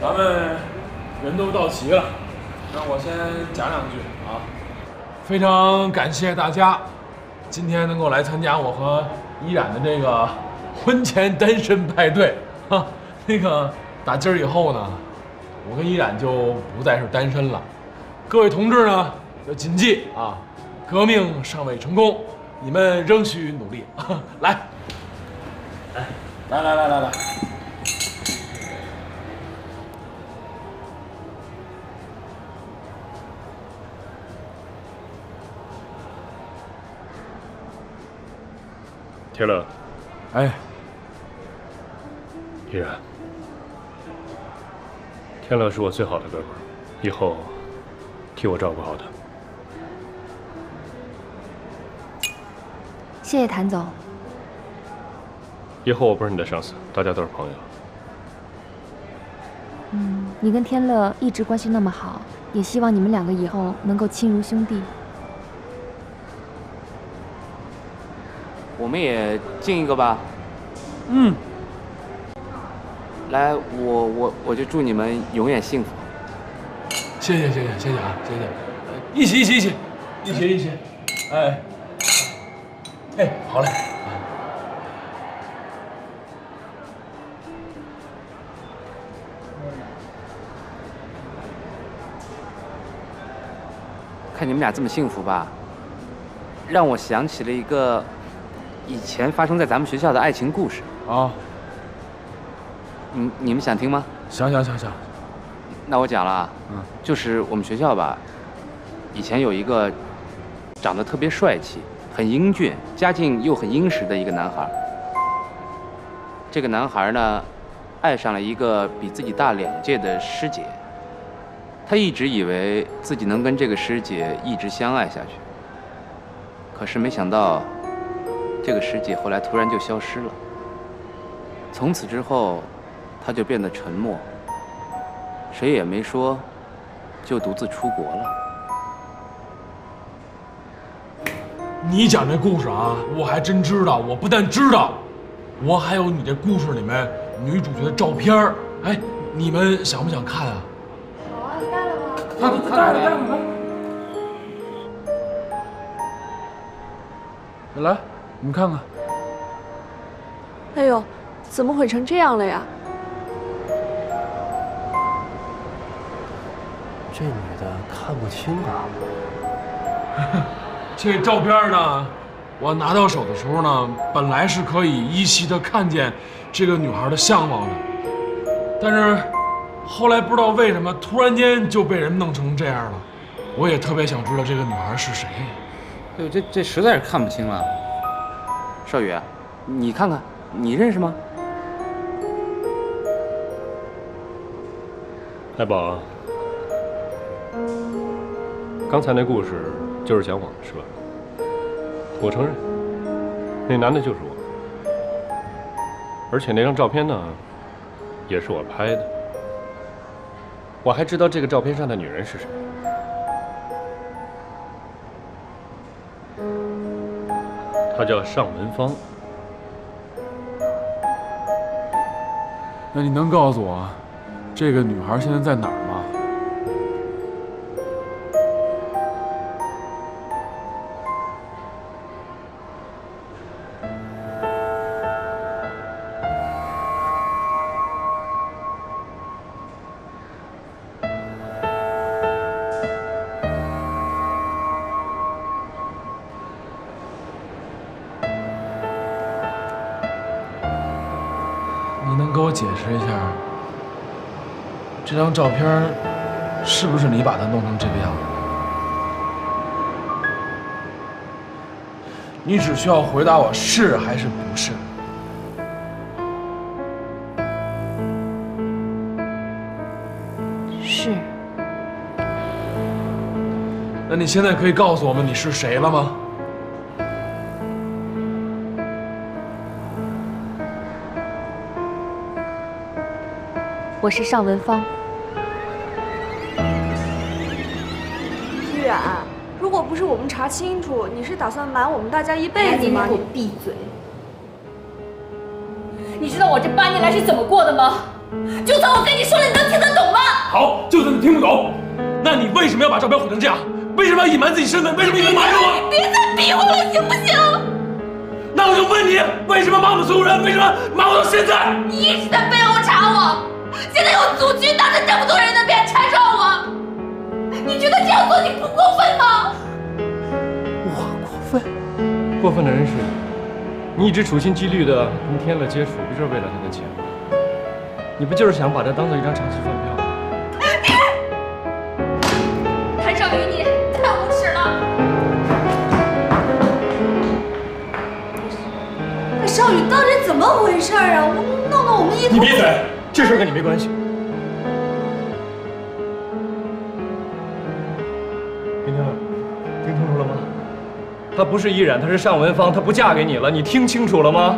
咱们人都到齐了，让我先讲两句啊。非常感谢大家今天能够来参加我和依然的这个婚前单身派对哈。那个打今儿以后呢，我跟依然就不再是单身了。各位同志呢，要谨记啊，革命尚未成功，你们仍需努力。来，来。天乐，哎，依然，天乐是我最好的哥们儿，以后替我照顾好他。谢谢谭总。以后我不是你的上司，大家都是朋友。你跟天乐一直关系那么好，也希望你们两个以后能够亲如兄弟。我们也敬一个吧。来，我就祝你们永远幸福。谢谢啊，谢谢。一起。哎，好嘞。看你们俩这么幸福吧，让我想起了一个以前发生在咱们学校的爱情故事啊。你们想听吗？想。那我讲了啊，就是我们学校吧，以前有一个长得特别帅气、很英俊、家境又很殷实的一个男孩。这个男孩呢，爱上了一个比自己大2届的师姐。他一直以为自己能跟这个师姐一直相爱下去，可是没想到，这个师姐后来突然就消失了。从此之后，他就变得沉默，谁也没说，就独自出国了。你讲这故事啊，我还真知道。我不但知道，我还有你这故事里面女主角的照片儿。哎，你们想不想看啊？看来，你们看看。哎呦，怎么毁成这样了呀？这女的看不清啊。这照片呢，我拿到手的时候呢，本来是可以依稀的看见这个女孩的相貌的，但是后来不知道为什么突然间就被人弄成这样了。我也特别想知道这个女孩是谁。对，这实在是看不清了。少宇，你看看，你认识吗？海宝，刚才那故事就是讲我的，是吧？我承认，那男的就是我，而且那张照片呢，也是我拍的。我还知道这个照片上的女人是谁。她叫尚文芳。那你能告诉我，这个女孩现在在哪儿吗？你能给我解释一下，这张照片是不是你把它弄成这个样子？你只需要回答我是还是不是。是。那你现在可以告诉我们你是谁了吗？我是尚文芳。依然，如果不是我们查清楚，你是打算瞒我们大家一辈子吗？你给我闭嘴！你知道我这8年来是怎么过的吗？就算我跟你说了，你能听得懂听不懂。那你为什么要把照片毁成这样？为什么要隐瞒自己身份？为什么一直瞒着我？别再逼我了，行不行？那我就问你，为什么瞒我们所有人？为什么瞒我到现在？你一直在背后查我，现在有组局当着这么多人的面拆穿我，你觉得这样做你不过分吗？我过分？过分的人是你，你一直处心积虑的跟天乐接触，不就是为了他的钱吗？你不就是想把它当做一张长期饭票吗？谭少宇，你太无耻了！那少宇到底怎么回事啊？弄得我们一头……你闭嘴，这事跟你没关系。林天乐，听清楚了吗？她不是依然，她是尚文芳，她不嫁给你了，你听清楚了吗？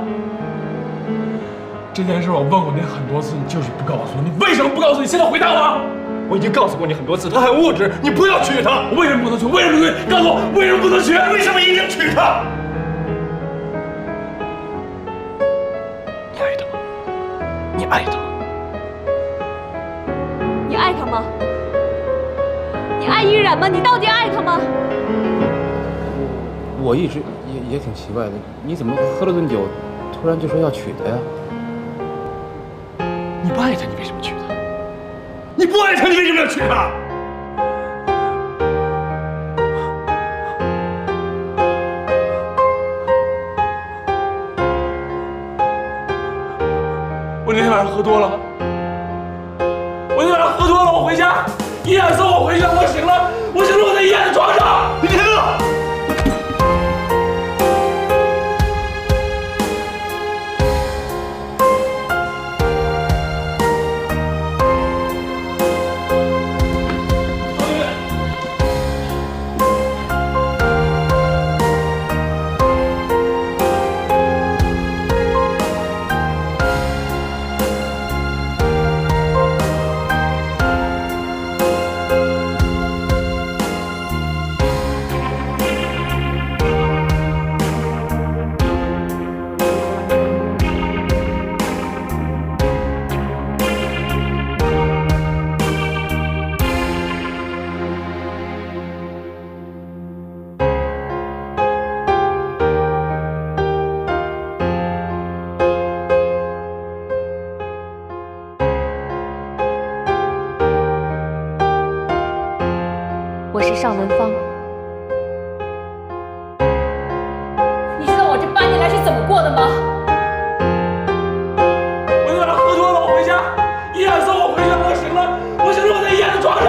这件事我问过你很多次，你就是不告诉我，你为什么不告诉我？你现在回答我！我已经告诉过你很多次，她很物质，你不要娶她。我为什么不能娶？为什么不能娶？告诉我为什么不能娶？为什么一定娶她？你爱她吗？你爱她吗？你爱他吗？你爱依然吗？你到底爱他吗？我一直也挺奇怪的，你怎么喝了顿酒，突然就说要娶她呀？你不爱她，你为什么娶她？你不爱她，你为什么要娶她？我那天晚上喝多了，我回家，依然送我回家，我醒了，我在依然的床上。林天乐。我是尚文芳。你知道我这8年来是怎么过的吗？我那晚上喝多了，我回家，依然送我回家，我醒了，我在依然的床上。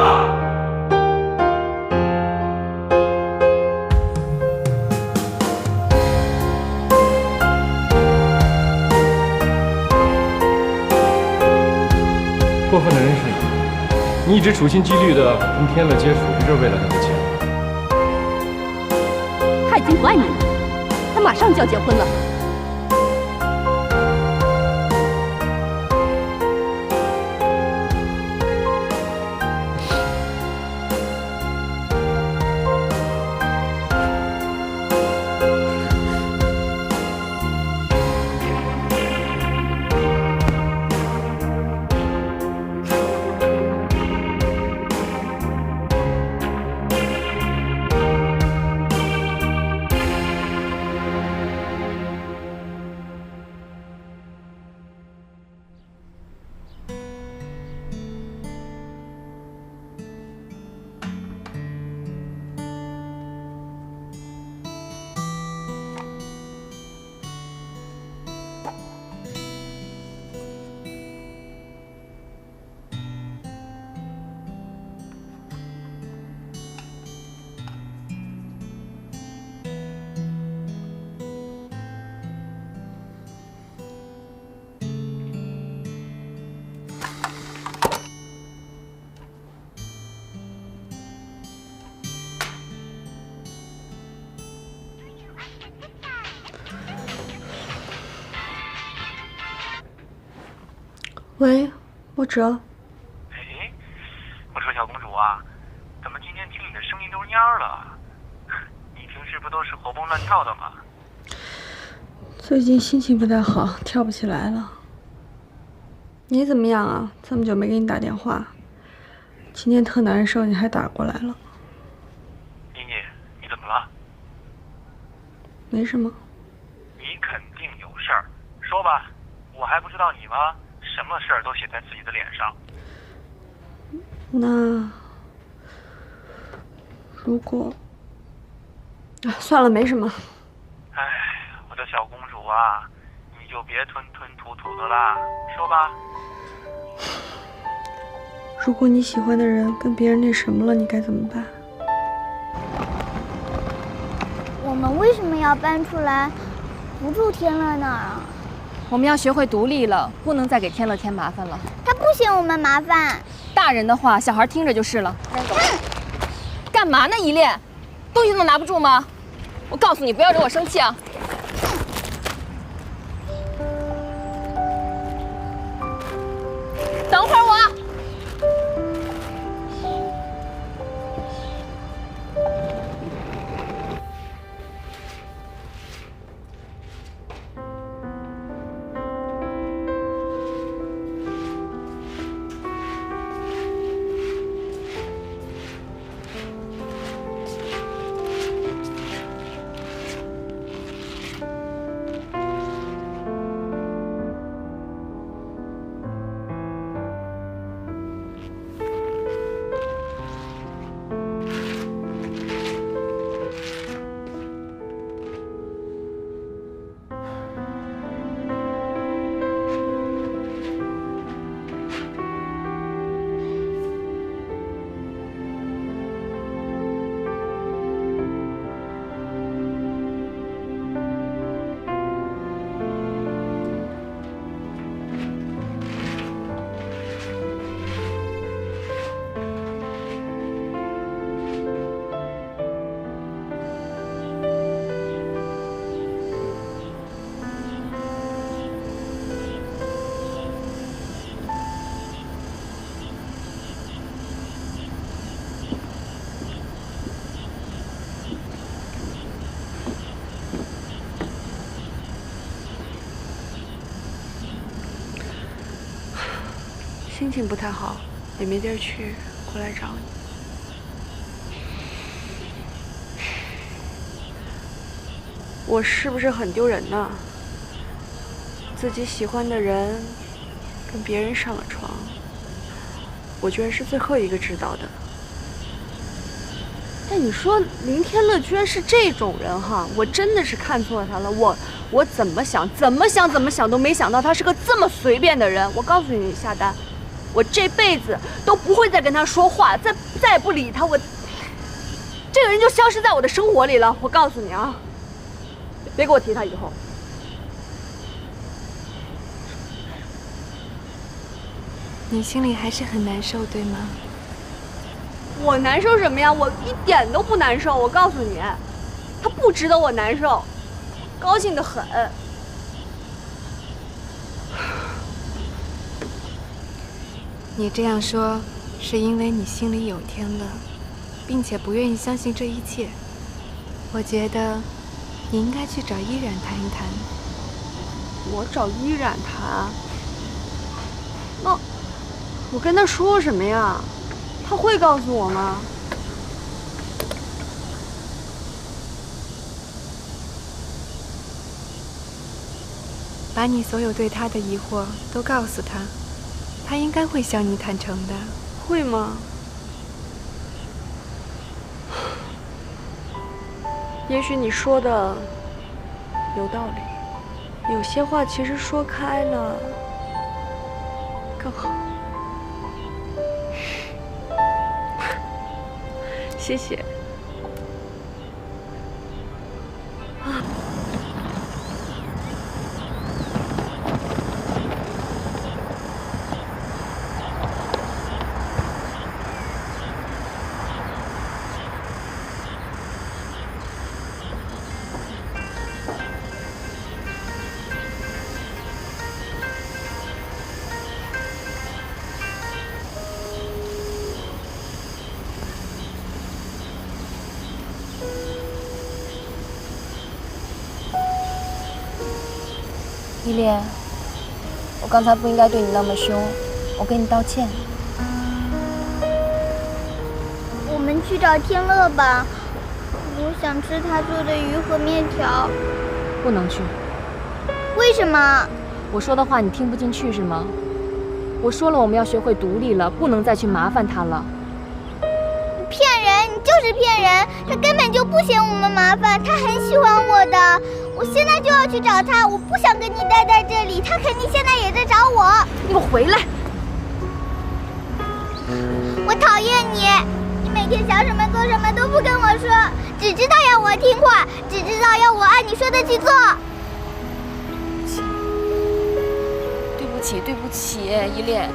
过分的人是你，你一直处心积虑的跟天乐接触，不就是为了他的钱吗？他已经不爱你了，他马上就要结婚了。喂，我哲。哎，我说小公主啊，怎么今天听你的声音都蔫了？你平时不都是活蹦乱跳的吗？最近心情不太好，跳不起来了。你怎么样啊？这么久没给你打电话，今天特难受，你还打过来了。妮妮，你怎么了？没什么。你肯定有事儿，说吧，我还不知道你吗？什么事儿都写在自己的脸上。那如果……算了，没什么。哎，我的小公主啊，你就别吞吞吐吐的啦，说吧。如果你喜欢的人跟别人那什么了，你该怎么办？我们为什么要搬出来，不住天乐那儿啊？我们要学会独立了，不能再给天乐添麻烦了。他不嫌我们麻烦。大人的话，小孩听着就是了。干嘛呢，依恋？东西都拿不住吗？我告诉你，不要惹我生气啊！等会儿我。心情不太好，也没地儿去，过来找你。我是不是很丢人呢？自己喜欢的人跟别人上了床，我居然是最后一个知道的。但你说林天乐居然是这种人哈，我真的是看错他了。我怎么想都没想到他是个这么随便的人。我告诉你，夏丹，我这辈子都不会再跟他说话，再也不理他，这个人就消失在我的生活里了。我告诉你啊，别给我提他以后。你心里还是很难受，对吗？我难受什么呀？我一点都不难受。我告诉你，他不值得我难受，高兴得很。你这样说，是因为你心里有天乐，并且不愿意相信这一切。我觉得你应该去找依然谈一谈。我找依然谈？那我跟他说什么呀？他会告诉我吗？把你所有对他的疑惑都告诉他，他应该会向你坦诚的。会吗？也许你说的有道理，有些话其实说开了更好。谢谢。依恋，我刚才不应该对你那么凶，我给你道歉。去找天乐吧，我想吃他做的鱼和面条。不能去。为什么？我说的话你听不进去是吗？我说了，我们要学会独立了，不能再去麻烦他了。骗人！你就是骗人！他根本就不嫌我们麻烦，他很喜欢我的。我现在就要去找他，我不想跟你待在这里，他肯定现在也在找我。你给我回来！我讨厌你！你每天想什么做什么都不跟我说，只知道要我听话，只知道要我按你说的去做。对不起，依恋。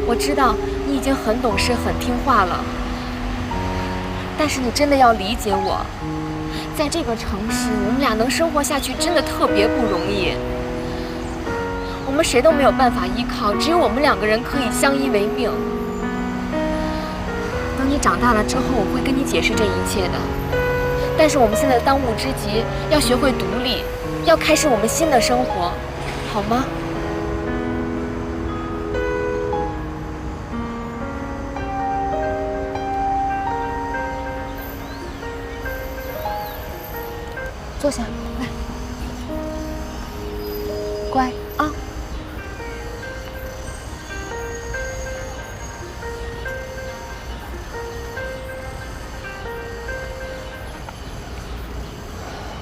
我知道你已经很懂事、很听话了，但是你真的要理解我。在这个城市，我们俩能生活下去真的特别不容易。我们谁都没有办法依靠，只有我们2个人可以相依为命。等你长大了之后，我会跟你解释这一切的。但是我们现在当务之急，要学会独立，要开始我们新的生活，好吗？坐下来，乖啊。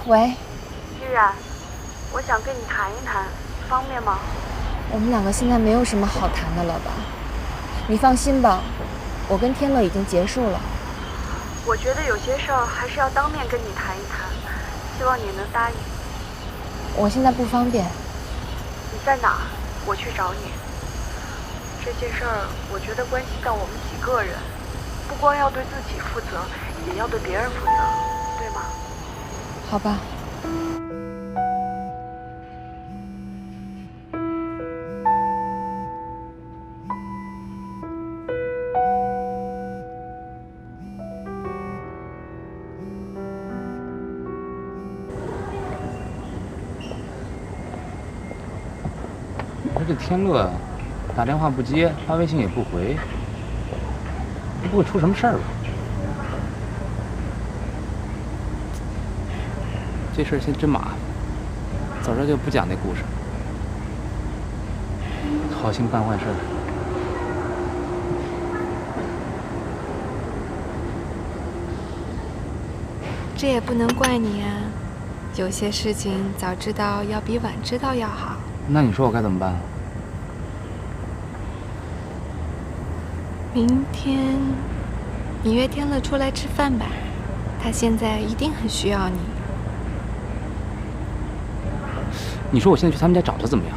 喂，依然，我想跟你谈一谈，方便吗？我们2个现在没有什么好谈的了吧？你放心吧，我跟天乐已经结束了。我觉得有些事儿还是要当面跟你谈一谈，希望你能答应。我现在不方便。你在哪儿？我去找你。这件事儿，我觉得关系到我们几个人，不光要对自己负责，也要对别人负责，对吗？好吧。这天乐打电话不接，发微信也不回，不会出什么事儿吧？这事儿现在真麻烦，早知道就不讲那故事，好心办坏事。这也不能怪你啊，有些事情早知道要比晚知道要好。那你说我该怎么办？明天你约天乐出来吃饭吧，他现在一定很需要你。你说我现在去他们家找他怎么样？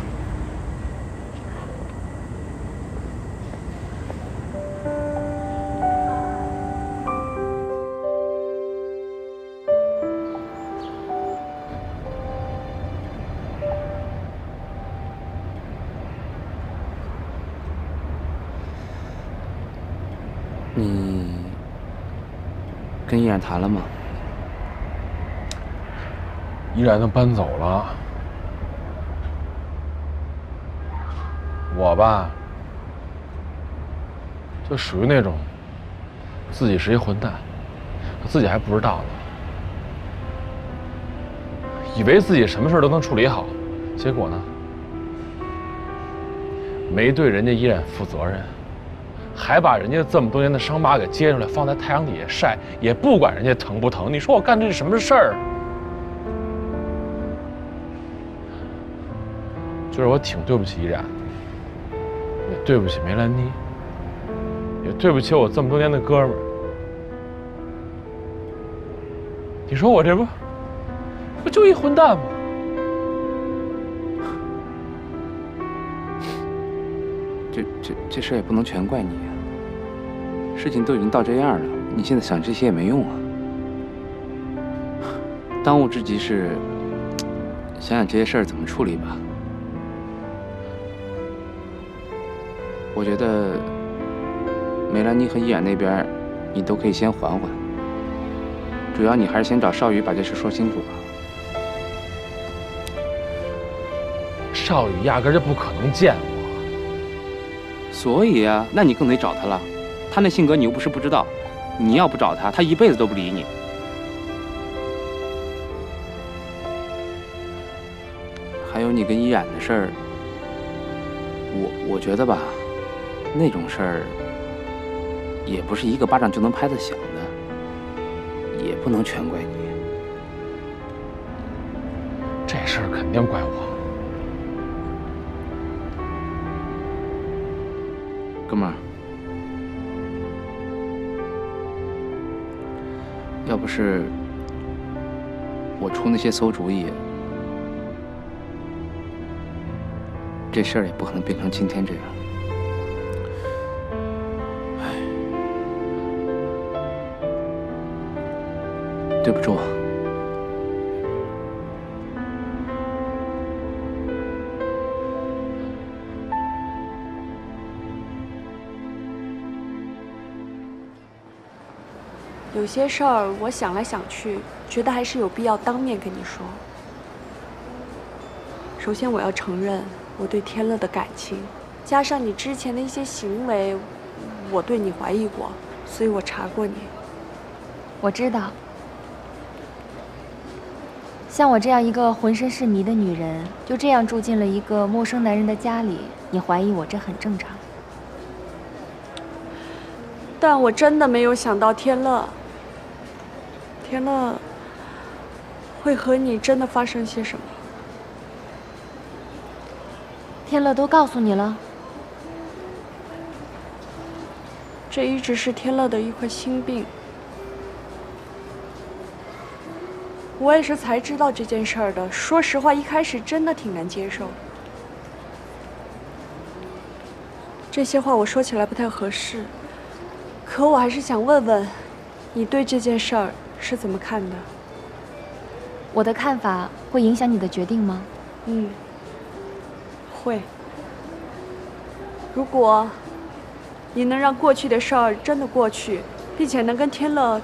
你跟依然谈了吗？依然都搬走了。我吧，就属于那种自己是一混蛋，自己还不知道呢，以为自己什么事都能处理好，结果呢，没对人家依然负责任。还把人家这么多年的伤疤给揭出来，放在太阳底下晒，也不管人家疼不疼。你说我干这是什么事儿？就是我挺对不起依然，也对不起梅兰妮，也对不起我这么多年的哥们儿。你说我这不就一混蛋吗？这事也不能全怪你啊。事情都已经到这样了，你现在想这些也没用啊。当务之急是想想这些事儿怎么处理吧。我觉得梅兰妮和依然那边，你都可以先缓缓。主要你还是先找邵宇把这事说清楚吧。邵宇压根就不可能见我。所以啊，那你更得找他了。他那性格你又不是不知道，你要不找他，他一辈子都不理你。还有你跟依然的事儿，我觉得吧，那种事儿也不是一个巴掌就能拍得响的，也不能全怪你。这事儿肯定怪我。哥们儿，要不是我出那些馊主意，这事儿也不可能变成今天这样。唉，对不住。有些事儿我想来想去，觉得还是有必要当面跟你说。首先，我要承认我对天乐的感情，加上你之前的一些行为，我对你怀疑过，所以我查过你。我知道，像我这样一个浑身是泥的女人，就这样住进了一个陌生男人的家里，你怀疑我，这很正常。但我真的没有想到天乐会和你真的发生些什么。天乐都告诉你了？这一直是天乐的一块心病。我也是才知道这件事儿的。说实话，一开始真的挺难接受。这些话我说起来不太合适，可我还是想问问，你对这件事儿是怎么看的？我的看法会影响你的决定吗？会。如果你能让过去的事儿真的过去，并且能跟天乐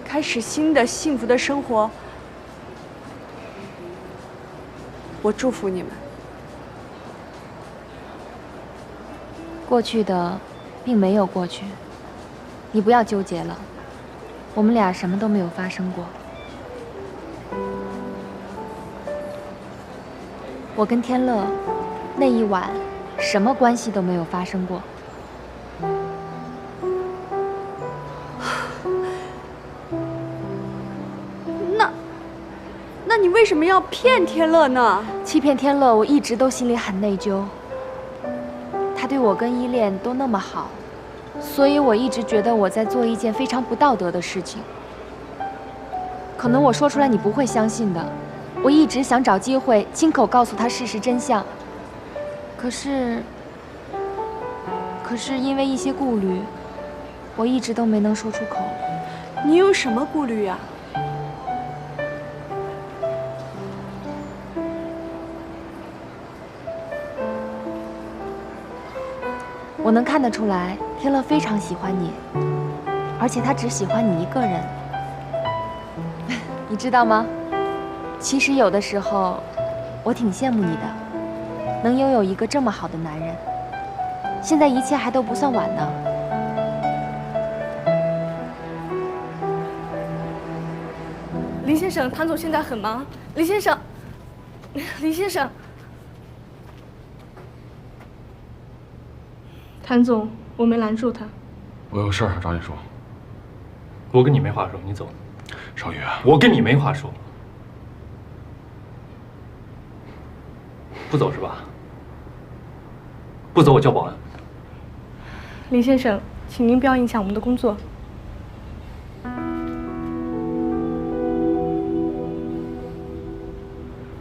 开始新的幸福的生活，我祝福你们。过去的并没有过去，你不要纠结了，我们俩什么都没有发生过。我跟天乐那一晚什么关系都没有发生过。那你为什么要骗天乐呢？欺骗天乐，我一直都心里很内疚。他对我跟依恋都那么好，所以我一直觉得我在做一件非常不道德的事情。可能我说出来你不会相信的，我一直想找机会亲口告诉他事实真相。可是因为一些顾虑，我一直都没能说出口。你有什么顾虑呀？我能看得出来，天乐非常喜欢你，而且他只喜欢你一个人。你知道吗？其实有的时候，我挺羡慕你的，能拥有一个这么好的男人。现在一切还都不算晚呢。林先生，谭总现在很忙。林先生，谭总，我没拦住他。我有事儿找你说。我跟你没话说，你走。少宇，我跟你没话说。不走是吧？不走我叫保安。林先生，请您不要影响我们的工作。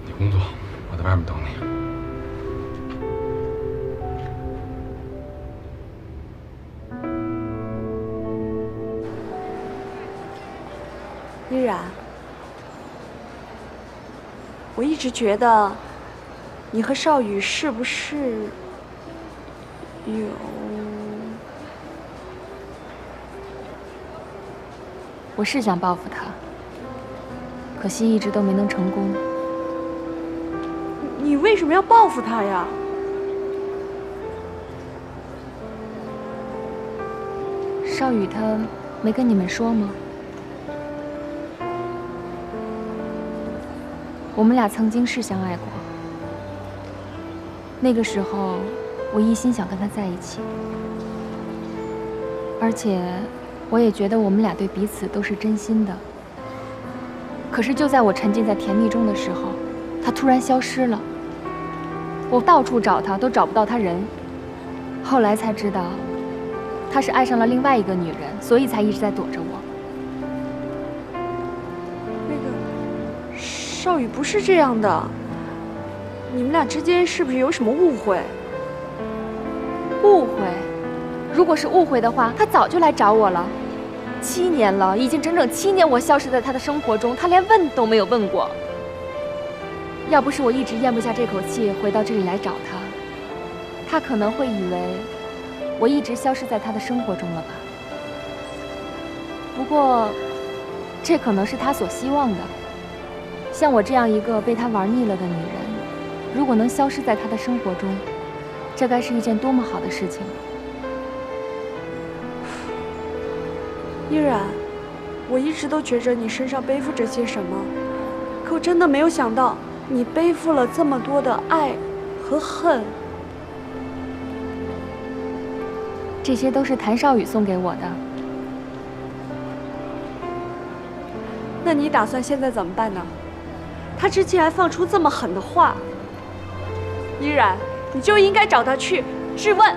你工作，我在外面等你。依然，我一直觉得你和少宇是不是有……我是想报复他，可惜一直都没能成功。你为什么要报复他呀？少宇他没跟你们说吗？我们俩曾经是相爱过，那个时候我一心想跟他在一起，而且我也觉得我们俩对彼此都是真心的。可是就在我沉浸在甜蜜中的时候，他突然消失了。我到处找他，都找不到他人。后来才知道，他是爱上了另外一个女人，所以才一直在躲着我。那个少宇不是这样的，你们俩之间是不是有什么误会？误会？如果是误会的话，他早就来找我了。7年了，已经整整7年，我消失在他的生活中，他连问都没有问过。要不是我一直咽不下这口气，回到这里来找他，他可能会以为我一直消失在他的生活中了吧。不过，这可能是他所希望的。像我这样一个被他玩腻了的女人，如果能消失在他的生活中，这该是一件多么好的事情。依然，我一直都觉着你身上背负着些什么，可我真的没有想到你背负了这么多的爱和恨。这些都是谭少宇送给我的。那你打算现在怎么办呢？他之前还放出这么狠的话，依然，你就应该找他去质问。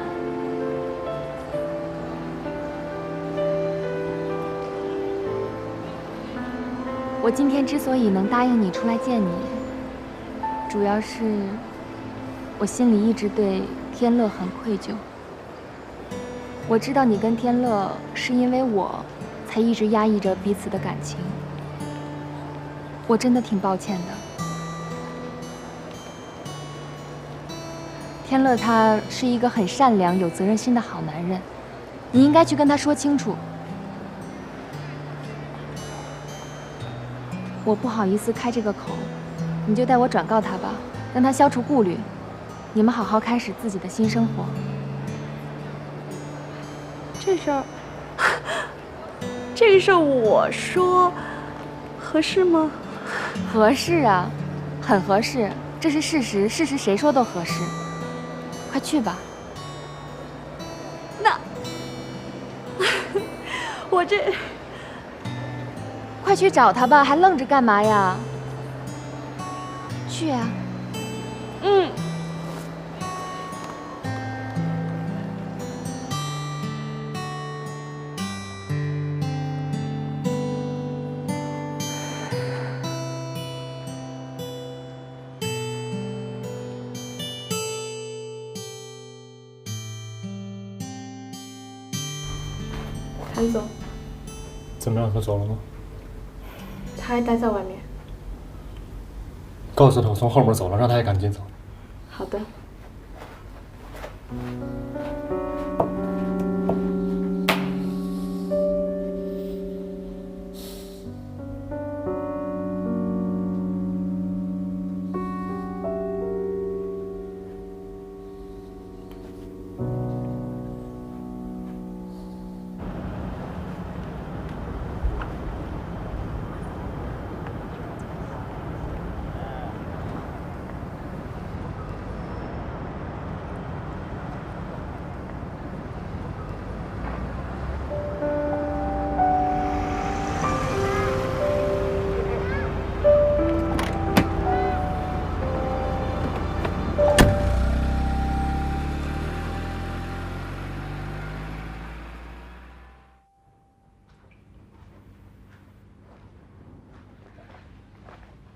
我今天之所以能答应你出来见你，主要是我心里一直对天乐很愧疚。我知道你跟天乐是因为我才一直压抑着彼此的感情，我真的挺抱歉的。天乐他是一个很善良、有责任心的好男人，你应该去跟他说清楚。我不好意思开这个口，你就代我转告他吧，让他消除顾虑，你们好好开始自己的新生活。这事儿，这个事儿我说合适吗？合适啊，很合适，这是事实，事实谁说都合适。快去吧。那我这。快去找他吧，还愣着干嘛呀？去啊！嗯。谭总，怎么样？他走了吗？他还待在外面。告诉他我从后门走了，让他也赶紧走。好的。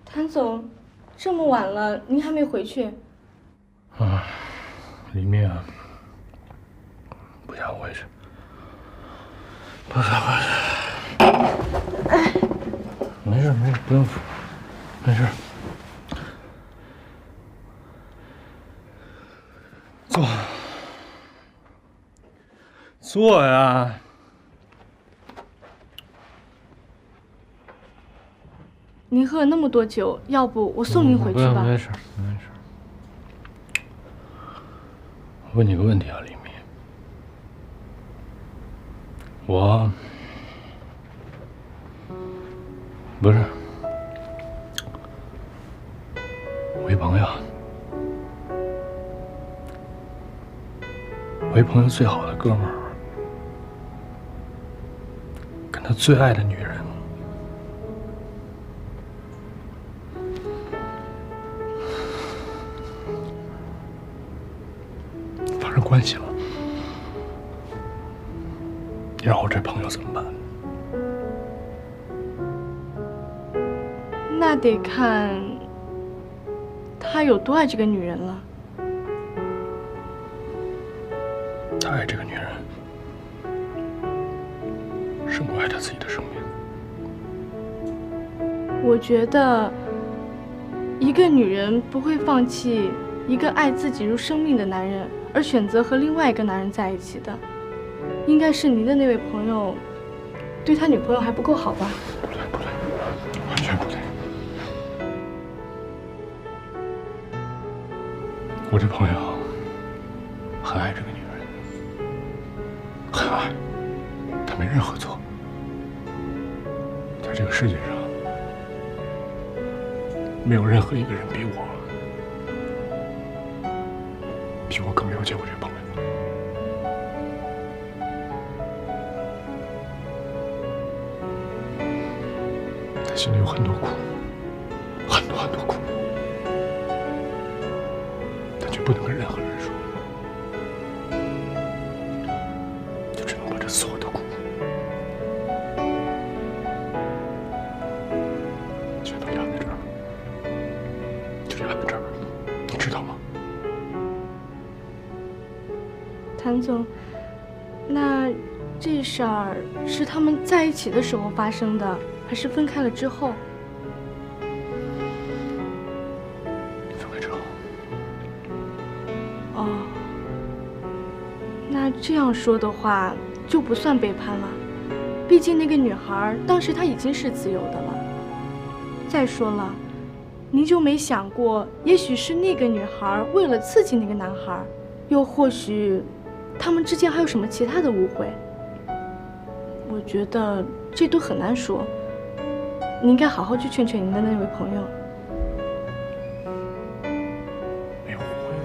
谭总，这么晚了，您还没回去？啊，李面，不想回去，不想回去。哎，没事没事，不用扶，没事。坐呀。您喝了那么多酒，要不我送您回去吧？没事没事。我问你个问题啊，李明，我不是，我一朋友，最好的哥们儿，跟他最爱的女人发生关系了，你让我这朋友怎么办？那得看他有多爱这个女人了。他爱这个女人，胜过爱他自己的生命。我觉得，一个女人不会放弃一个爱自己如生命的男人，而选择和另外一个男人在一起的。应该是您的那位朋友，对他女朋友还不够好吧？不对，完全不对。我这朋友很爱这个女人，很爱，他没任何错。在这个世界上，没有任何一个人比我更了解我这朋友。他心里有很多苦，很多苦，但却不能跟任何人说，就只能把这所有的苦全都压在这儿，就压在这儿，你知道吗？谭总，那这事儿是他们在一起的时候发生的，还是分开了之后？分开之后。哦，那这样说的话，就不算背叛了。毕竟那个女孩当时她已经是自由的了。再说了，您就没想过，也许是那个女孩为了刺激那个男孩，又或许他们之间还有什么其他的误会？我觉得这都很难说。你应该好好去劝劝您的那位朋友。没有误会，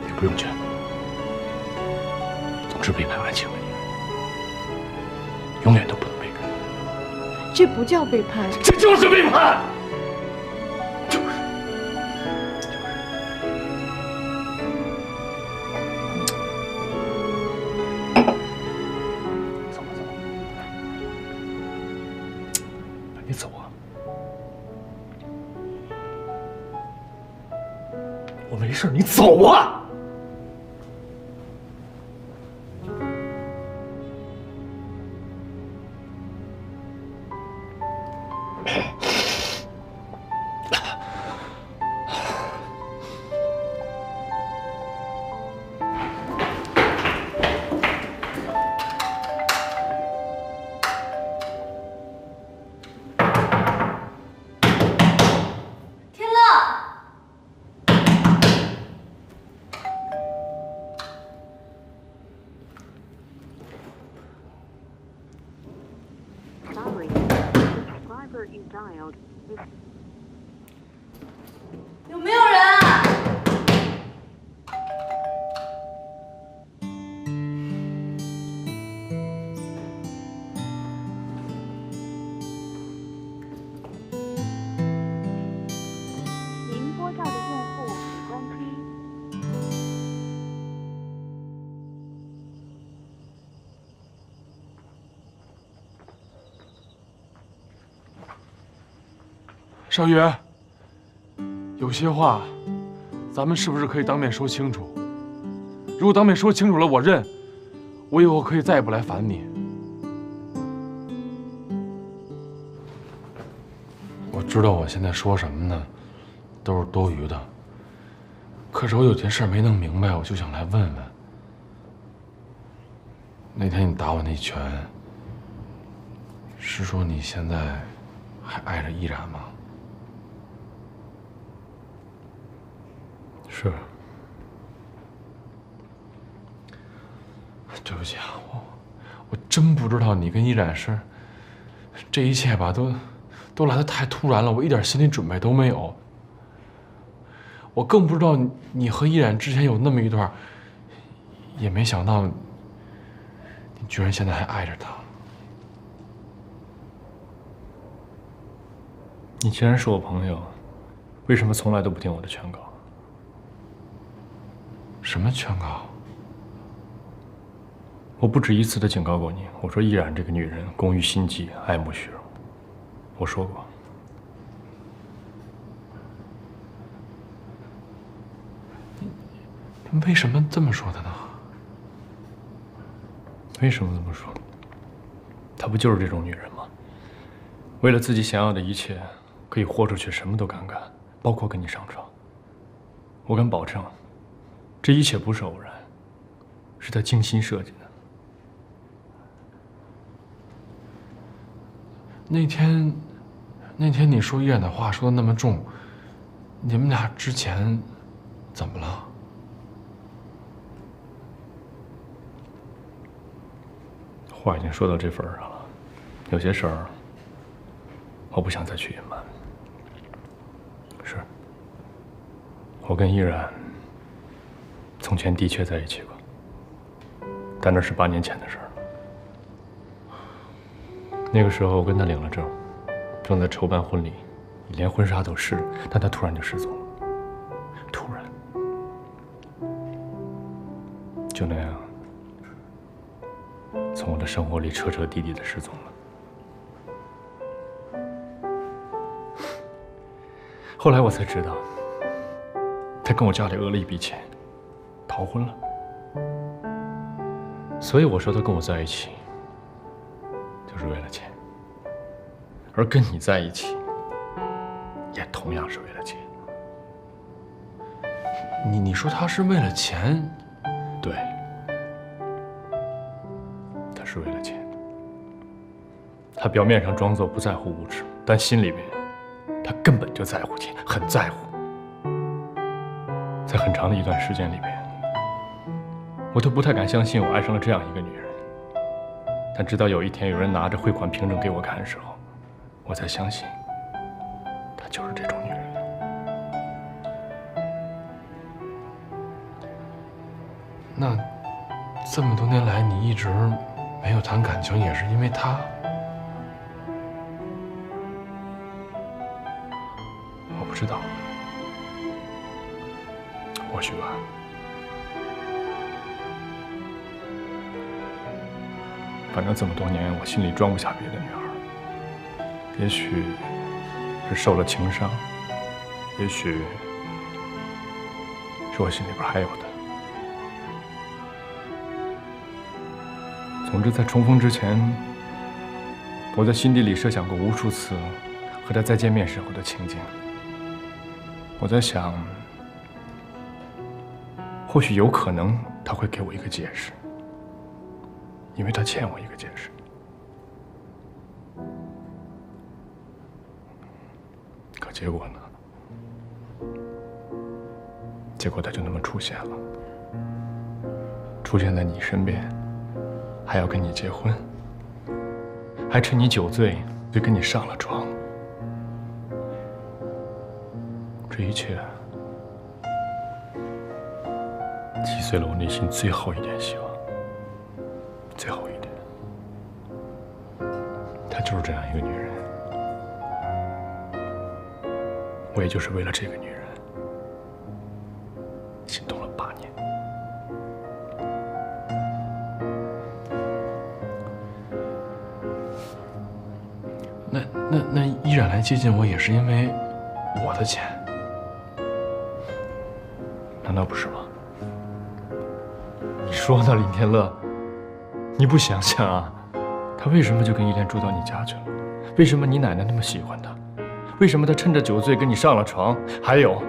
也不用劝。总之，背叛爱情的人，永远都不能背叛。这不叫背叛，这就是背叛。你走啊！我没事，你走啊！有没有人啊？您拨叫的用户已关机。少宇，有些话，咱们是不是可以当面说清楚？如果当面说清楚了，我认，我以后可以再也不来烦你。我知道我现在说什么呢，都是多余的。可是我有件事没弄明白，我就想来问问。那天你打我那拳，是说你现在还爱着依然吗？是。对不起啊，我真不知道你跟依然是这一切吧，都来得太突然了，我一点心理准备都没有。我更不知道你和依然之前有那么一段，也没想到你居然现在还爱着他。你既然是我朋友，为什么从来都不听我的劝告？什么劝告？我不止一次的警告过你，我说依然这个女人工于心计，爱慕虚荣。我说过。你为什么这么说的呢？为什么这么说？她不就是这种女人吗？为了自己想要的一切，可以豁出去，什么都敢干，包括跟你上床。我敢保证，这一切不是偶然，是她精心设计的。那天你说依然的话说的那么重，你们俩之前怎么了？话已经说到这份儿上了，有些事儿我不想再去隐瞒。是，我跟依然从前的确在一起过，但那是8年前的事儿了。那个时候我跟他领了证，正在筹办婚礼，连婚纱都是，但他突然就失踪了。突然，就那样，从我的生活里彻彻底底的失踪了。后来我才知道，他跟我家里讹了一笔钱，逃婚了。所以我说他跟我在一起，就是为了钱，而跟你在一起，也同样是为了钱。你说他是为了钱？对，他是为了钱。他表面上装作不在乎物质，但心里面，他根本就在乎钱，很在乎。在很长的一段时间里边，我都不太敢相信我爱上了这样一个女人。但直到有一天有人拿着汇款凭证给我看的时候，我才相信，她就是这种女人。那这么多年来，你一直没有谈感情，也是因为她？我不知道，或许吧。反正这么多年，我心里装不下别的女孩。也许是受了情伤，也许是我心里边还有的。总之，在重逢之前，我在心底里设想过无数次和他再见面时候的情景。我在想，或许有可能他会给我一个解释，因为他欠我一个解释。可结果呢？结果他就那么出现了，出现在你身边，还要跟你结婚，还趁你酒醉就跟你上了床。这一切击碎了我内心最后一点希望，最后一点。她就是这样一个女人，我也就是为了这个女人心动了8年。那依然来接近我，也是因为我的钱？难道不是吗？你说呢，林天乐？你不想想啊，他为什么就跟依莲住到你家去了？为什么你奶奶那么喜欢他？为什么他趁着酒醉跟你上了床？还有，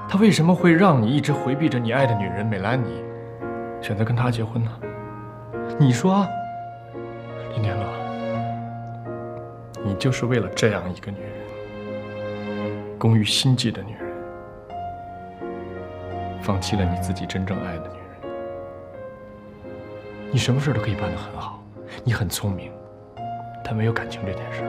他为什么会让你一直回避着你爱的女人美兰妮，选择跟他结婚呢？你说，林天乐，你就是为了这样一个女人，工于心计的女人，放弃了你自己真正爱的女人。你什么事都可以办得很好，你很聪明，但没有感情这件事。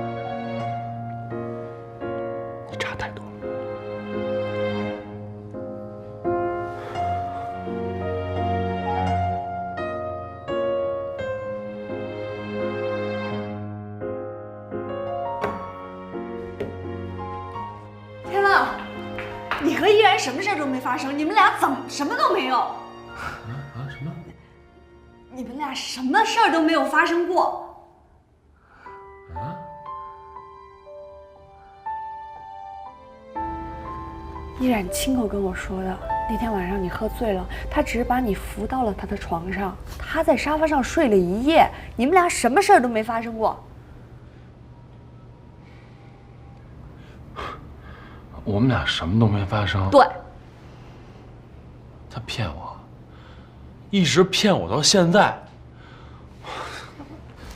什么事儿都没发生，你们俩怎么什么都没有？什么？你们俩什么事儿都没有发生过。啊？依然亲口跟我说的，那天晚上你喝醉了，他只是把你扶到了他的床上，他在沙发上睡了一夜，你们俩什么事儿都没发生过。我们俩什么都没发生。对。他骗我，一直骗我到现在。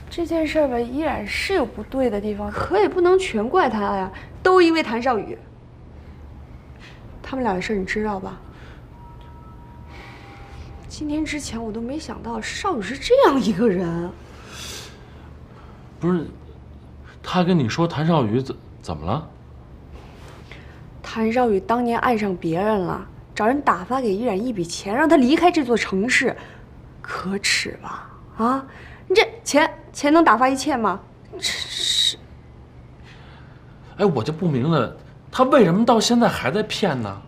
这件事吧，依然是有不对的地方，可也不能全怪他呀，都因为谭少宇。他们俩的事你知道吧？今天之前我都没想到少宇是这样一个人。不是，他跟你说谭少宇怎么了？谭少宇当年爱上别人了，找人打发给依然一笔钱，让他离开这座城市，可耻吧？啊，你这钱能打发一切吗？是。哎，我就不明白，他为什么到现在还在骗呢？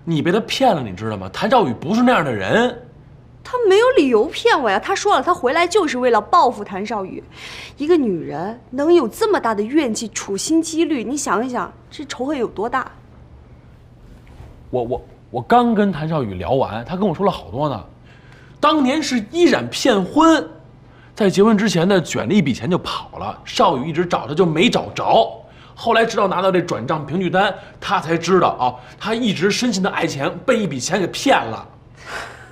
你被他骗了，你知道吗？谭少宇不是那样的人。他没有理由骗我呀！他说了，他回来就是为了报复谭少宇。一个女人能有这么大的怨气，处心积虑，你想一想，这仇恨有多大？我刚跟谭少宇聊完，他跟我说了好多呢。当年是依然骗婚，在结婚之前呢，卷了一笔钱就跑了。少宇一直找他就没找着。后来直到拿到这转账凭据单，他才知道啊，他一直深信的爱情被一笔钱给骗了。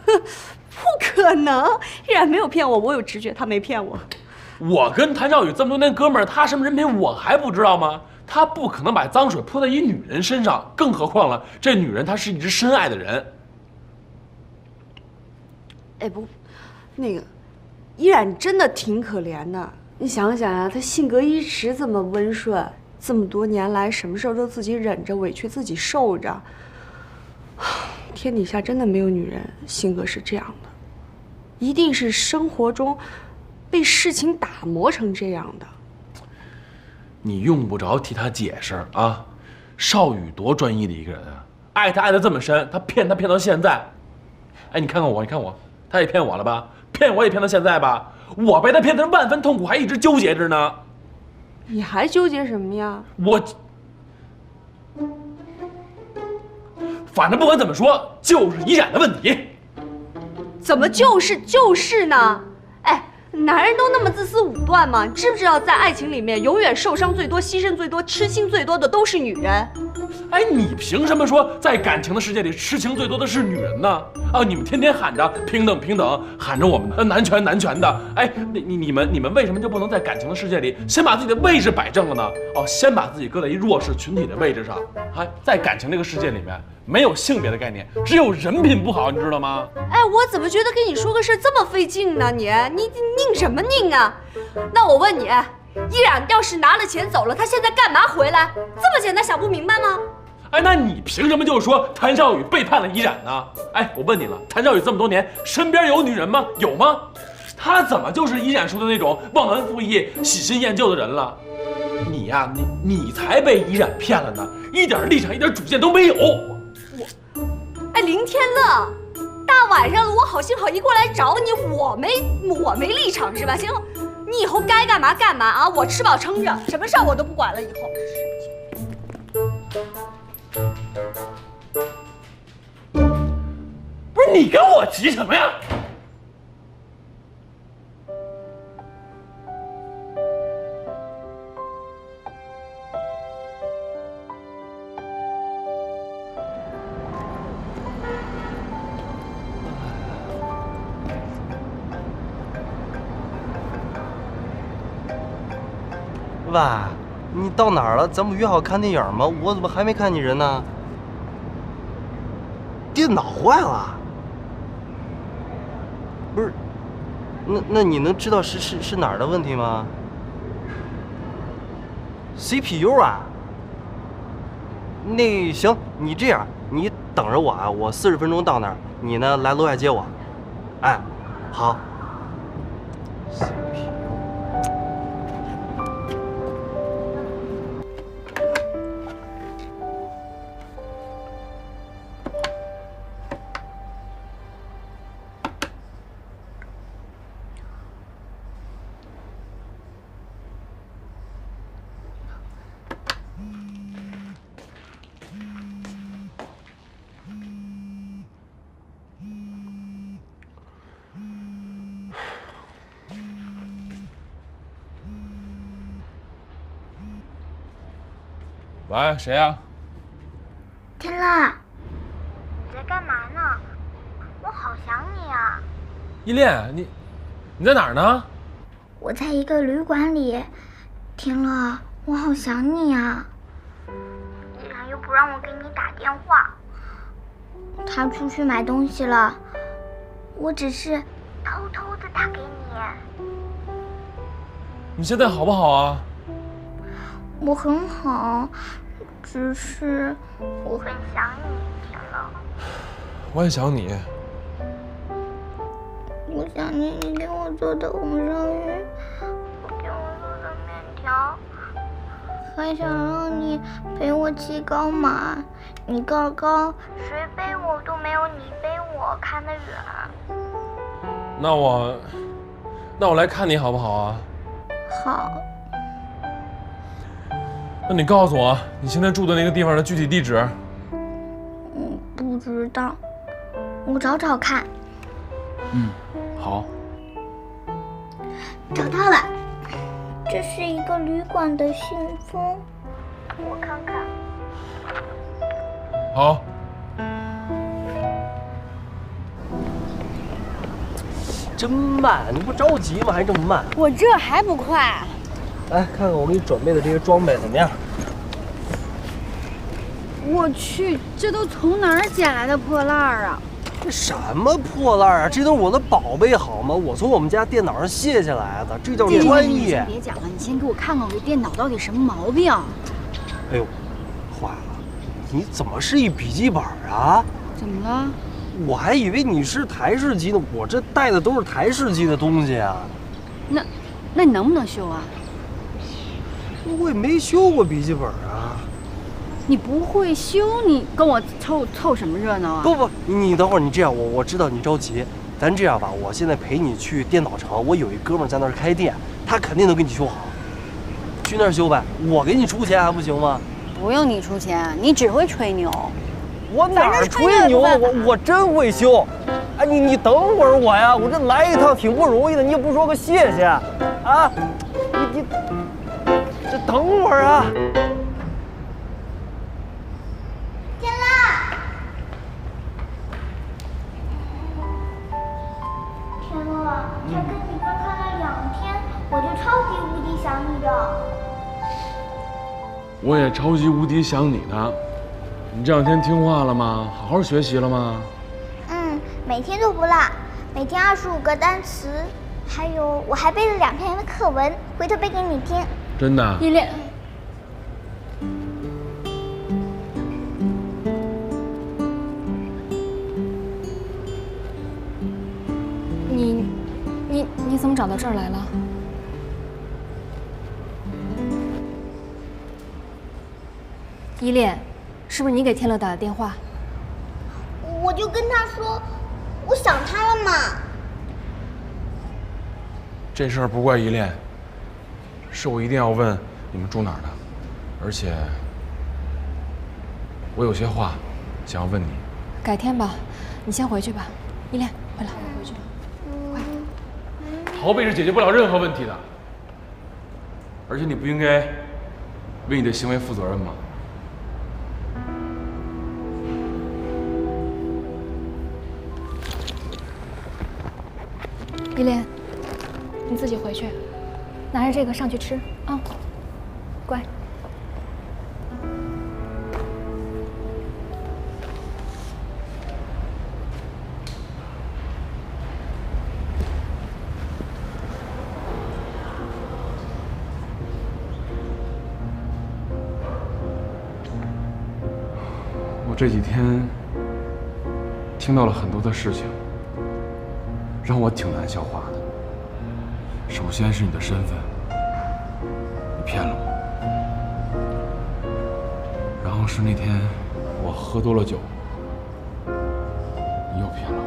不可能，依然没有骗我，我有直觉，他没骗我。我跟谭少宇这么多年哥们儿，他什么人品我还不知道吗？他不可能把脏水泼在一女人身上，更何况了，这女人她是一直深爱的人。哎不，那个，依然真的挺可怜的。你想想啊，他性格一直这么温顺。这么多年来，什么事儿都自己忍着，委屈自己受着。天底下真的没有女人性格是这样的，一定是生活中被事情打磨成这样的。你用不着替他解释啊！少宇多专一的一个人啊，爱他爱得这么深，他骗到现在。哎，你看看我，他也骗我了吧？骗我也骗到现在吧？我被他骗得万分痛苦，还一直纠结着呢。你还纠结什么呀？反正不管怎么说，就是依然的问题。怎么就是呢？哎，男人都那么自私武断吗？你知不知道，在爱情里面，永远受伤最多、牺牲最多、痴心最多的都是女人。哎，你凭什么说在感情的世界里痴情最多的是女人呢？啊，你们天天喊着平等平等，喊着我们男权男权的。哎，你们为什么就不能在感情的世界里先把自己的位置摆正了呢？哦，先把自己搁在一弱势群体的位置上。还在感情这个世界里面，没有性别的概念，只有人品不好，你知道吗？哎，我怎么觉得跟你说个事这么费劲呢？你拧什么拧啊？那我问你，依然要是拿了钱走了，他现在干嘛回来？这么简单想不明白吗？哎，那你凭什么就说谭少宇背叛了依然呢？哎，我问你了，谭少宇这么多年身边有女人吗？有吗？他怎么就是依然说的那种忘恩负义、喜新厌旧的人了？你呀，你才被依然骗了呢，一点立场、一点主见都没有。哎，林天乐，大晚上的我好心好意过来找你，我没立场是吧？行，你以后该干嘛干嘛啊！我吃饱撑着，什么事儿我都不管了。以后。不是你跟我急什么呀？喂，你到哪儿了？咱不约好看电影吗？我怎么还没看你人呢？电脑坏了？不是，那你能知道是哪儿的问题吗 ？CPU 啊？那行，你这样，你等着我啊，我40分钟到那儿，你呢来楼下接我。哎，好。喂，谁呀？天乐，你在干嘛呢？我好想你啊！依恋，你在哪儿呢？我在一个旅馆里。天乐，我好想你啊！依然又不让我给你打电话，他出去买东西了，我只是偷偷的打给你。你现在好不好啊？我很好，只是我很想你，天乐。我也想你。我想念你给我做的红烧鱼，给我做的面条，还想让你陪我骑高马。你个高，谁背我都没有你背我看得远。那我来看你好不好啊？好。那你告诉我你现在住的那个地方的具体地址。不知道，我找找看。好。找到了，这是一个旅馆的信封，我看看。好。真慢，你不着急吗？还这么慢？我这还不快？来看看我给你准备的这些装备怎么样？我去，这都从哪儿捡来的破烂儿啊？这什么破烂啊？这都是我的宝贝好吗？我从我们家电脑上卸下来的，这叫专业。别讲了，你先给我看看我这电脑到底什么毛病。哎呦，坏了，你怎么是一笔记本啊？怎么了？我还以为你是台式机呢，我这带的都是台式机的东西啊。那你能不能修啊？我也没修过笔记本啊。你不会修，你跟我凑什么热闹啊？不，你等会儿，你这样，我知道你着急，咱这样吧，我现在陪你去电脑城，我有一哥们在那儿开店，他肯定能给你修好。去那儿修呗，我给你出钱还不行吗？不用你出钱，你只会吹牛。我哪儿吹牛了？我真会修。哎，你等会儿我呀，我这来一趟挺不容易的，你也不说个谢谢啊？你这等会儿啊。天乐，天乐，才跟你分开了2天，我就超级无敌想你的。我也超级无敌想你呢。你这2天听话了吗？好好学习了吗？每天都不落，每天25个单词，还有我还背了2篇的课文，回头背给你听。真的？依恋，你怎么找到这儿来了？依恋，是不是你给天乐打的电话？我就跟他说，我想他了嘛。这事儿不怪依恋，是我一定要问你们住哪儿的，而且我有些话想要问你。改天吧，你先回去吧。依恋，回来，回去吧。逃避是解决不了任何问题的，而且你不应该为你的行为负责任吗？依恋，你自己回去，拿着这个上去吃啊，乖。我这几天听到了很多的事情，让我挺难消化的。首先是你的身份，你骗了我；然后是那天我喝多了酒，你又骗了我。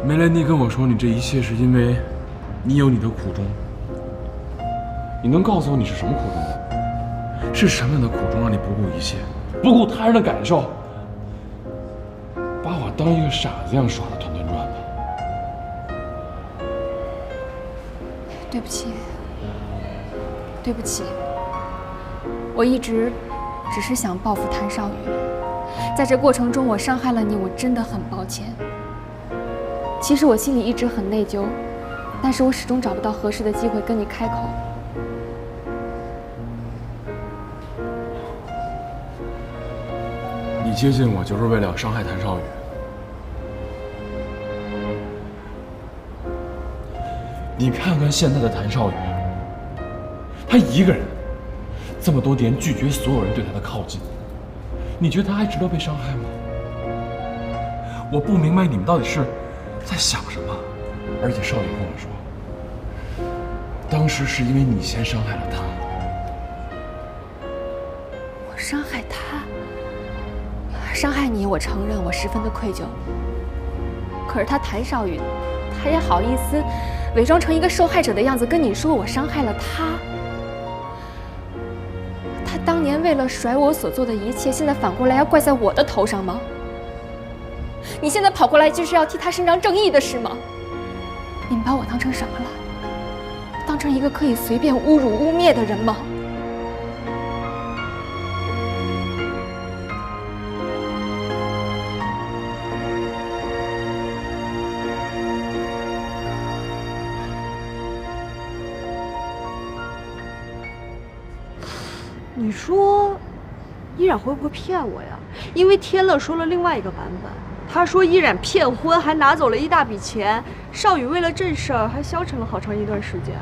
梅兰妮跟我说，你这一切是因为你有你的苦衷。你能告诉我你是什么苦衷吗？是什么样的苦衷让你不顾一切，不顾他人的感受，把我当一个傻子一样耍得团团转的？对不起，对不起，我一直只是想报复谭少宇，在这过程中我伤害了你，我真的很抱歉。其实我心里一直很内疚，但是我始终找不到合适的机会跟你开口。你接近我就是为了伤害谭少宇。你看看现在的谭少宇，他一个人这么多年拒绝所有人对他的靠近，你觉得他还值得被伤害吗？我不明白你们到底是在想什么。而且少宇跟我说，当时是因为你先伤害了他。我伤害他？伤害你，我承认，我十分的愧疚。可是他谭少宇，他也好意思伪装成一个受害者的样子跟你说我伤害了他？他当年为了甩我所做的一切，现在反过来要怪在我的头上吗？你现在跑过来就是要替他伸张正义的是吗？你们把我当成什么了？当成一个可以随便侮辱污蔑的人吗？你说，依然会不会骗我呀？因为天乐说了另外一个版本，他说依然骗婚，还拿走了一大笔钱。少宇为了这事儿还消沉了好长一段时间。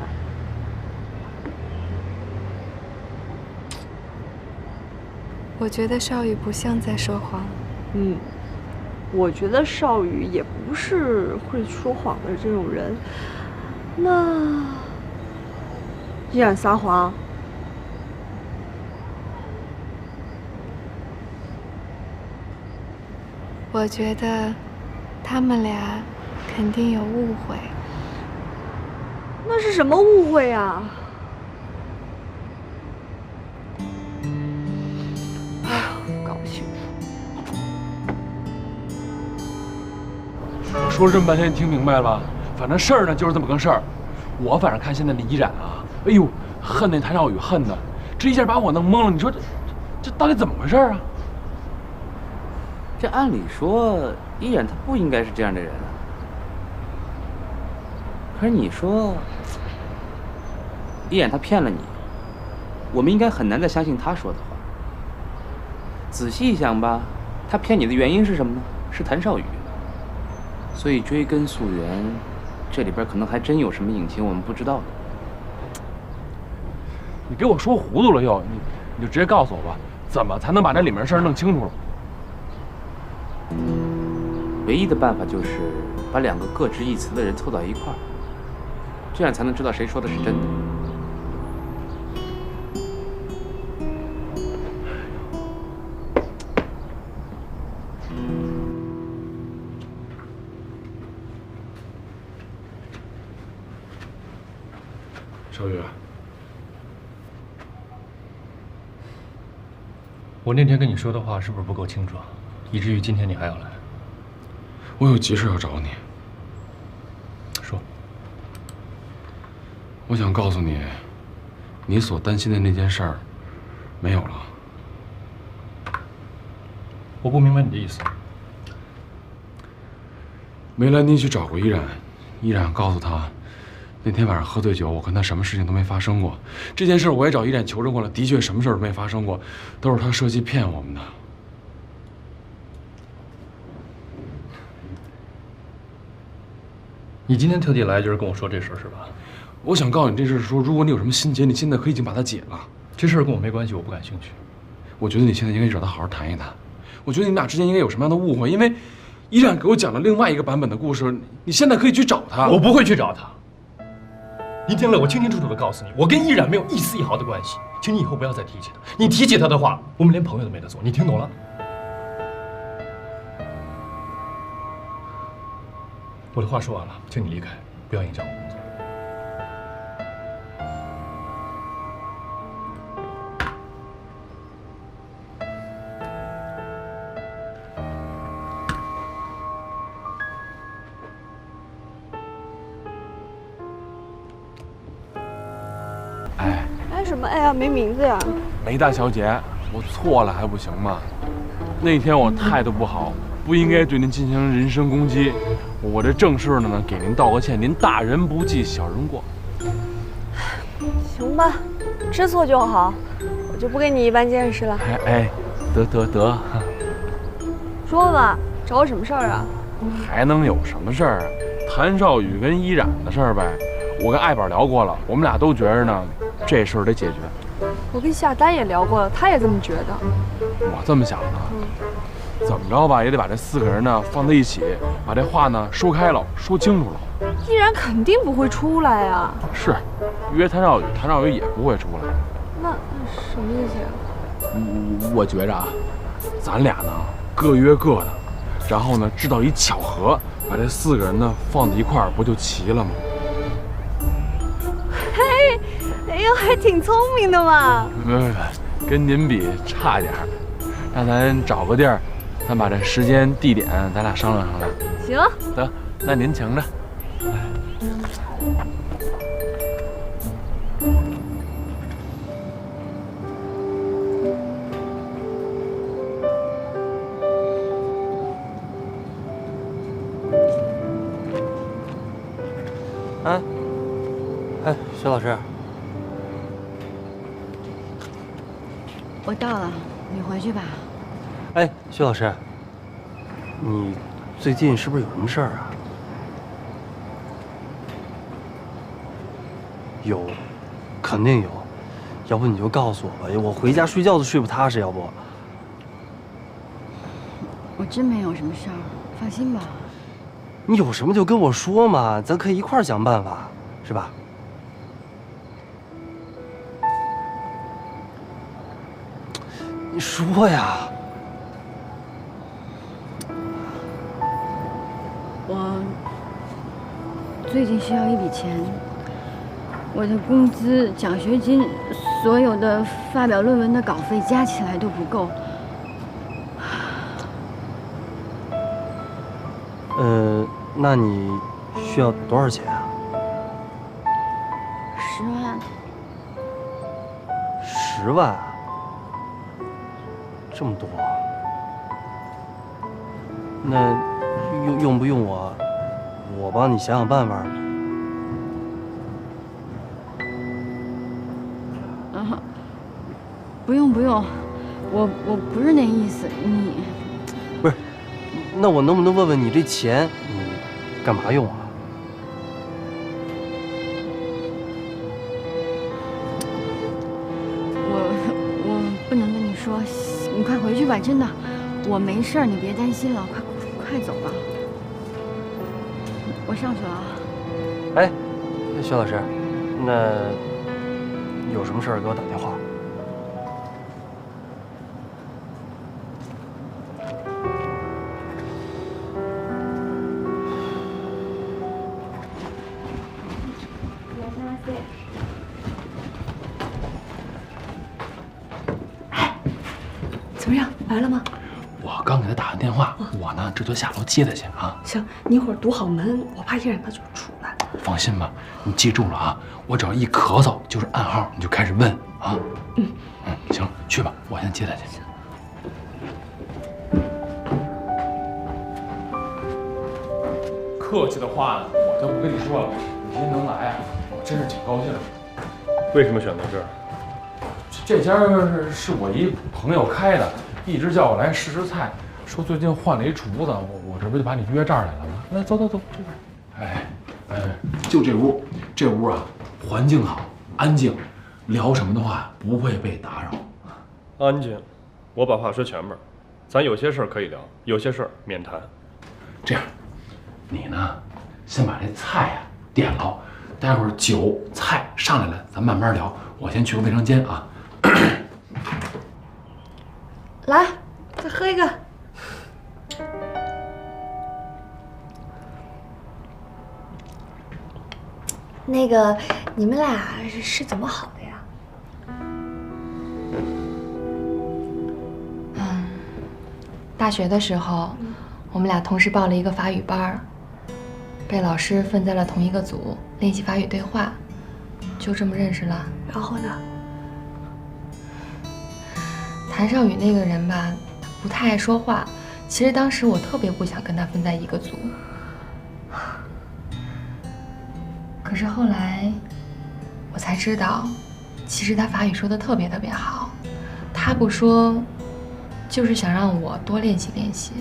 我觉得少宇不像在说谎。我觉得少宇也不是会说谎的这种人。那依然撒谎？我觉得他们俩肯定有误会。那是什么误会啊？哎呀，搞不清楚。我说了这么半天，你听明白了吧？反正事儿呢就是这么个事儿。我反正看现在的依然啊，哎呦，恨那谭少宇恨的，这一下把我弄懵了。你说这到底怎么回事啊？这按理说，依然他不应该是这样的人啊。可是你说，依然他骗了你，我们应该很难再相信他说的话。仔细一想吧，他骗你的原因是什么呢？是谭少宇。所以追根溯源，这里边可能还真有什么隐情我们不知道的。你给我说糊涂了又，你就直接告诉我吧，怎么才能把这里面事儿弄清楚了？唯一的办法就是把两个各执一词的人凑到一块儿，这样才能知道谁说的是真的。少宇，我那天跟你说的话是不是不够清楚，以至于今天你还要来？我有急事要找你。说。我想告诉你，你所担心的那件事儿没有了。我不明白你的意思。梅兰妮去找过依然，依然告诉他，那天晚上喝醉酒，我跟他什么事情都没发生过。这件事我也找依然求证过了，的确什么事都没发生过，都是他设计骗我们的。你今天特地来就是跟我说这事儿是吧？我想告诉你这事，说如果你有什么心结，你现在可以已经把它解了。这事儿跟我没关系，我不感兴趣。我觉得你现在应该找他好好谈一谈。我觉得你们俩之间应该有什么样的误会，因为依然给我讲了另外一个版本的故事，你现在可以去找他。我不会去找他。林天乐，我清清楚楚的告诉你，我跟依然没有一丝一毫的关系，请你以后不要再提起他。你提起他的话，我们连朋友都没得做。你听懂了？我的话说完了，请你离开，不要影响我工作。哎什么哎呀？没名字呀？梅大小姐，我错了还不行吗？那天我态度不好，不应该对您进行人身攻击。我这正式的呢，给您道个歉，您大人不计小人过。行吧，知错就好，我就不跟你一般见识了。哎，得，说吧，找我什么事儿啊？还能有什么事儿啊？谭少宇跟依然的事儿呗。我跟艾宝聊过了，我们俩都觉着呢，这事儿得解决。我跟夏丹也聊过了，他也这么觉得。我这么想的，怎么着吧，也得把这4个人呢放在一起，把这话呢说开了，说清楚了。依然肯定不会出来呀。是，约谭少宇，谭少宇也不会出来。那什么意思呀？我觉着啊，咱俩呢各约各的，然后呢制造一巧合，把这4个人呢放在一块儿，不就齐了吗？嘿，哎呦，还挺聪明的嘛。没，跟您比差点儿。让咱找个地儿，咱把这时间地点咱俩商量商量。行。得，那您请着。哎，薛老师，我到了，你回去吧。哎，薛老师，你最近是不是有什么事儿啊？有，肯定有，要不你就告诉我吧，我回家睡觉都睡不踏实，要不。我真没有什么事儿，放心吧。你有什么就跟我说嘛，咱可以一块儿想办法，是吧？你说呀。我最近需要一笔钱，我的工资、奖学金、所有的发表论文的稿费加起来都不够。那你需要多少钱啊10万。10万？这么多？那用不用我帮你想想办法？啊，不用，我不是那意思，你不是？那我能不能问问你这钱你干嘛用啊？我不能跟你说，你快回去吧，真的，我没事儿，你别担心了，快走吧，我上去了啊。哎，薛老师，那有什么事儿给我打电话。怎么样，来了吗？我刚给他打完电话，我呢这就下楼接他去啊。行，你一会儿堵好门，我怕依然他就出来。放心吧，你记住了啊，我只要一咳嗽就是暗号，你就开始问啊。行了，去吧，我先接他去。客气的话呢，我就不跟你说了。你今天能来啊，我真是挺高兴的。为什么选择这儿？这家是我一朋友开的，一直叫我来试试菜，说最近换了一厨子，我这不就把你约这儿来了吗？来，走，这边。就这屋，这屋啊，环境好，安静，聊什么的话不会被打扰。安静，我把话说前面，咱有些事儿可以聊，有些事儿免谈。这样，你呢，先把这菜啊点了，待会儿酒菜上来了，咱慢慢聊。我先去个卫生间啊。来，再喝一个。那个，你们俩是怎么好的呀？大学的时候，我们俩同时报了一个法语班，被老师分在了同一个组，练习法语对话，就这么认识了。然后呢？谭少宇那个人吧，不太爱说话。其实当时我特别不想跟他分在一个组，可是后来我才知道，其实他法语说的特别好，他不说，就是想让我多练习练习。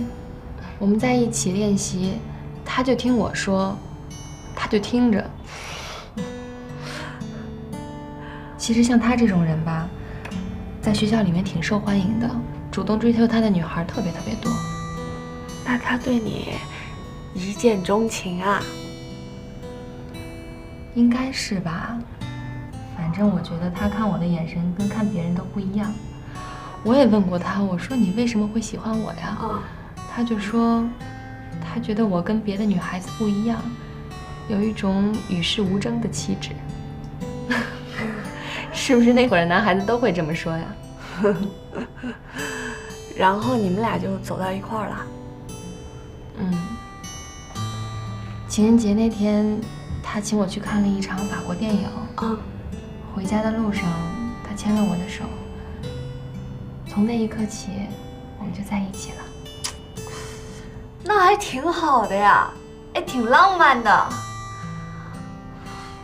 我们在一起练习，他就听我说，他就听着。其实像他这种人吧，在学校里面挺受欢迎的，主动追求他的女孩特别多。那他对你一见钟情啊？应该是吧，反正我觉得他看我的眼神跟看别人都不一样。我也问过他，我说你为什么会喜欢我呀？他就说，他觉得我跟别的女孩子不一样，有一种与世无争的气质。是不是那会儿的男孩子都会这么说呀？然后你们俩就走到一块儿了。情人节那天，他请我去看了一场法国电影。回家的路上，他牵了我的手。从那一刻起，我们就在一起了。那还挺好的呀，哎，挺浪漫的。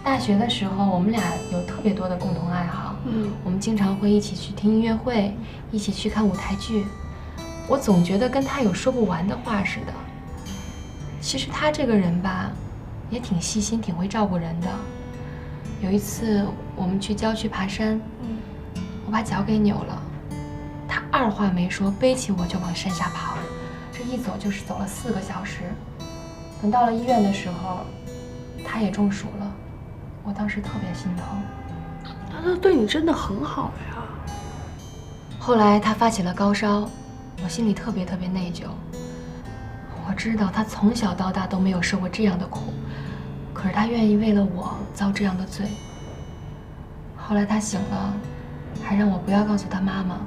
大学的时候，我们俩有特别多的共同爱好。我们经常会一起去听音乐会，一起去看舞台剧。我总觉得跟他有说不完的话似的。其实他这个人吧，也挺细心，挺会照顾人的。有一次我们去郊区爬山，我把脚给扭了，他二话没说，背起我就往山下跑，这一走就是走了4个小时。等到了医院的时候，他也中暑了，我当时特别心疼。那他对你真的很好呀。后来他发起了高烧，我心里特别内疚。我知道他从小到大都没有受过这样的苦，可是他愿意为了我遭这样的罪。后来他醒了，还让我不要告诉他妈妈，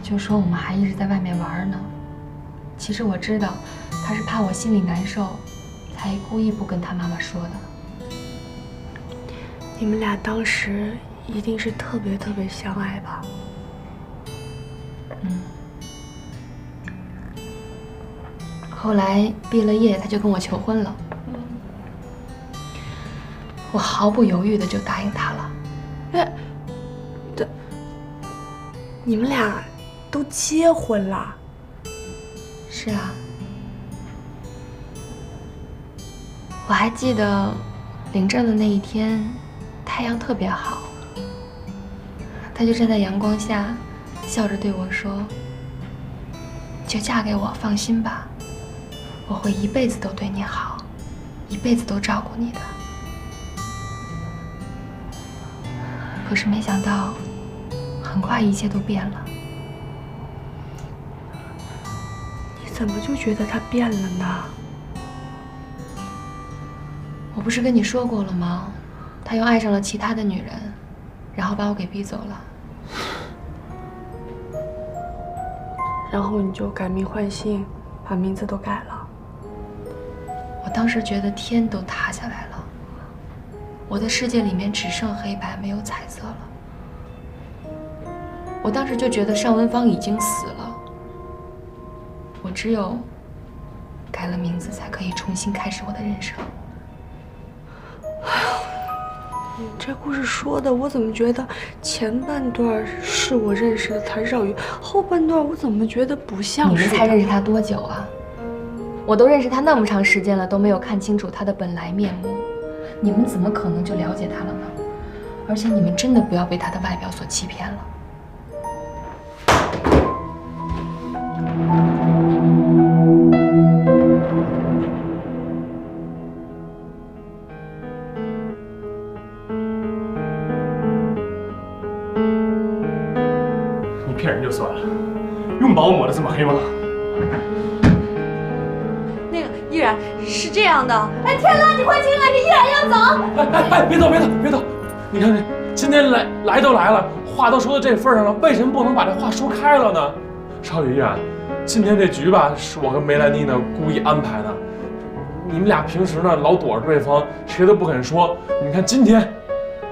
就说我们还一直在外面玩呢。其实我知道他是怕我心里难受，才故意不跟他妈妈说的。你们俩当时一定是特别相爱吧？后来毕了业，他就跟我求婚了。我毫不犹豫的就答应他了。你们俩都结婚了？是啊。我还记得领证的那一天，太阳特别好，他就站在阳光下，笑着对我说：“就嫁给我，放心吧。我会一辈子都对你好，一辈子都照顾你的。”可是没想到，很快一切都变了。你怎么就觉得他变了呢？我不是跟你说过了吗？他又爱上了其他的女人，然后把我给逼走了。然后你就改名换姓，把名字都改了。我当时觉得天都塌下来了，我的世界里面只剩黑白，没有彩色了。我当时就觉得尚文芳已经死了，我只有改了名字，才可以重新开始我的人生。你这故事说的，我怎么觉得前半段是我认识的谭少宇，后半段我怎么觉得不像是？你们才认识他多久啊？我都认识他那么长时间了，都没有看清楚他的本来面目，你们怎么可能就了解他了呢？而且你们真的不要被他的外表所欺骗了。你骗人就算了，用把我抹得这么黑吗？那个依然是这样的。哎，天乐，你快进来，你依然要走。哎，别走！你看今天来都来了，话都说到这份上了，为什么不能把这话说开了呢？少宇依然，今天这局吧，是我跟梅兰妮呢故意安排的。你们俩平时呢老躲着对方，谁都不肯说。你看今天，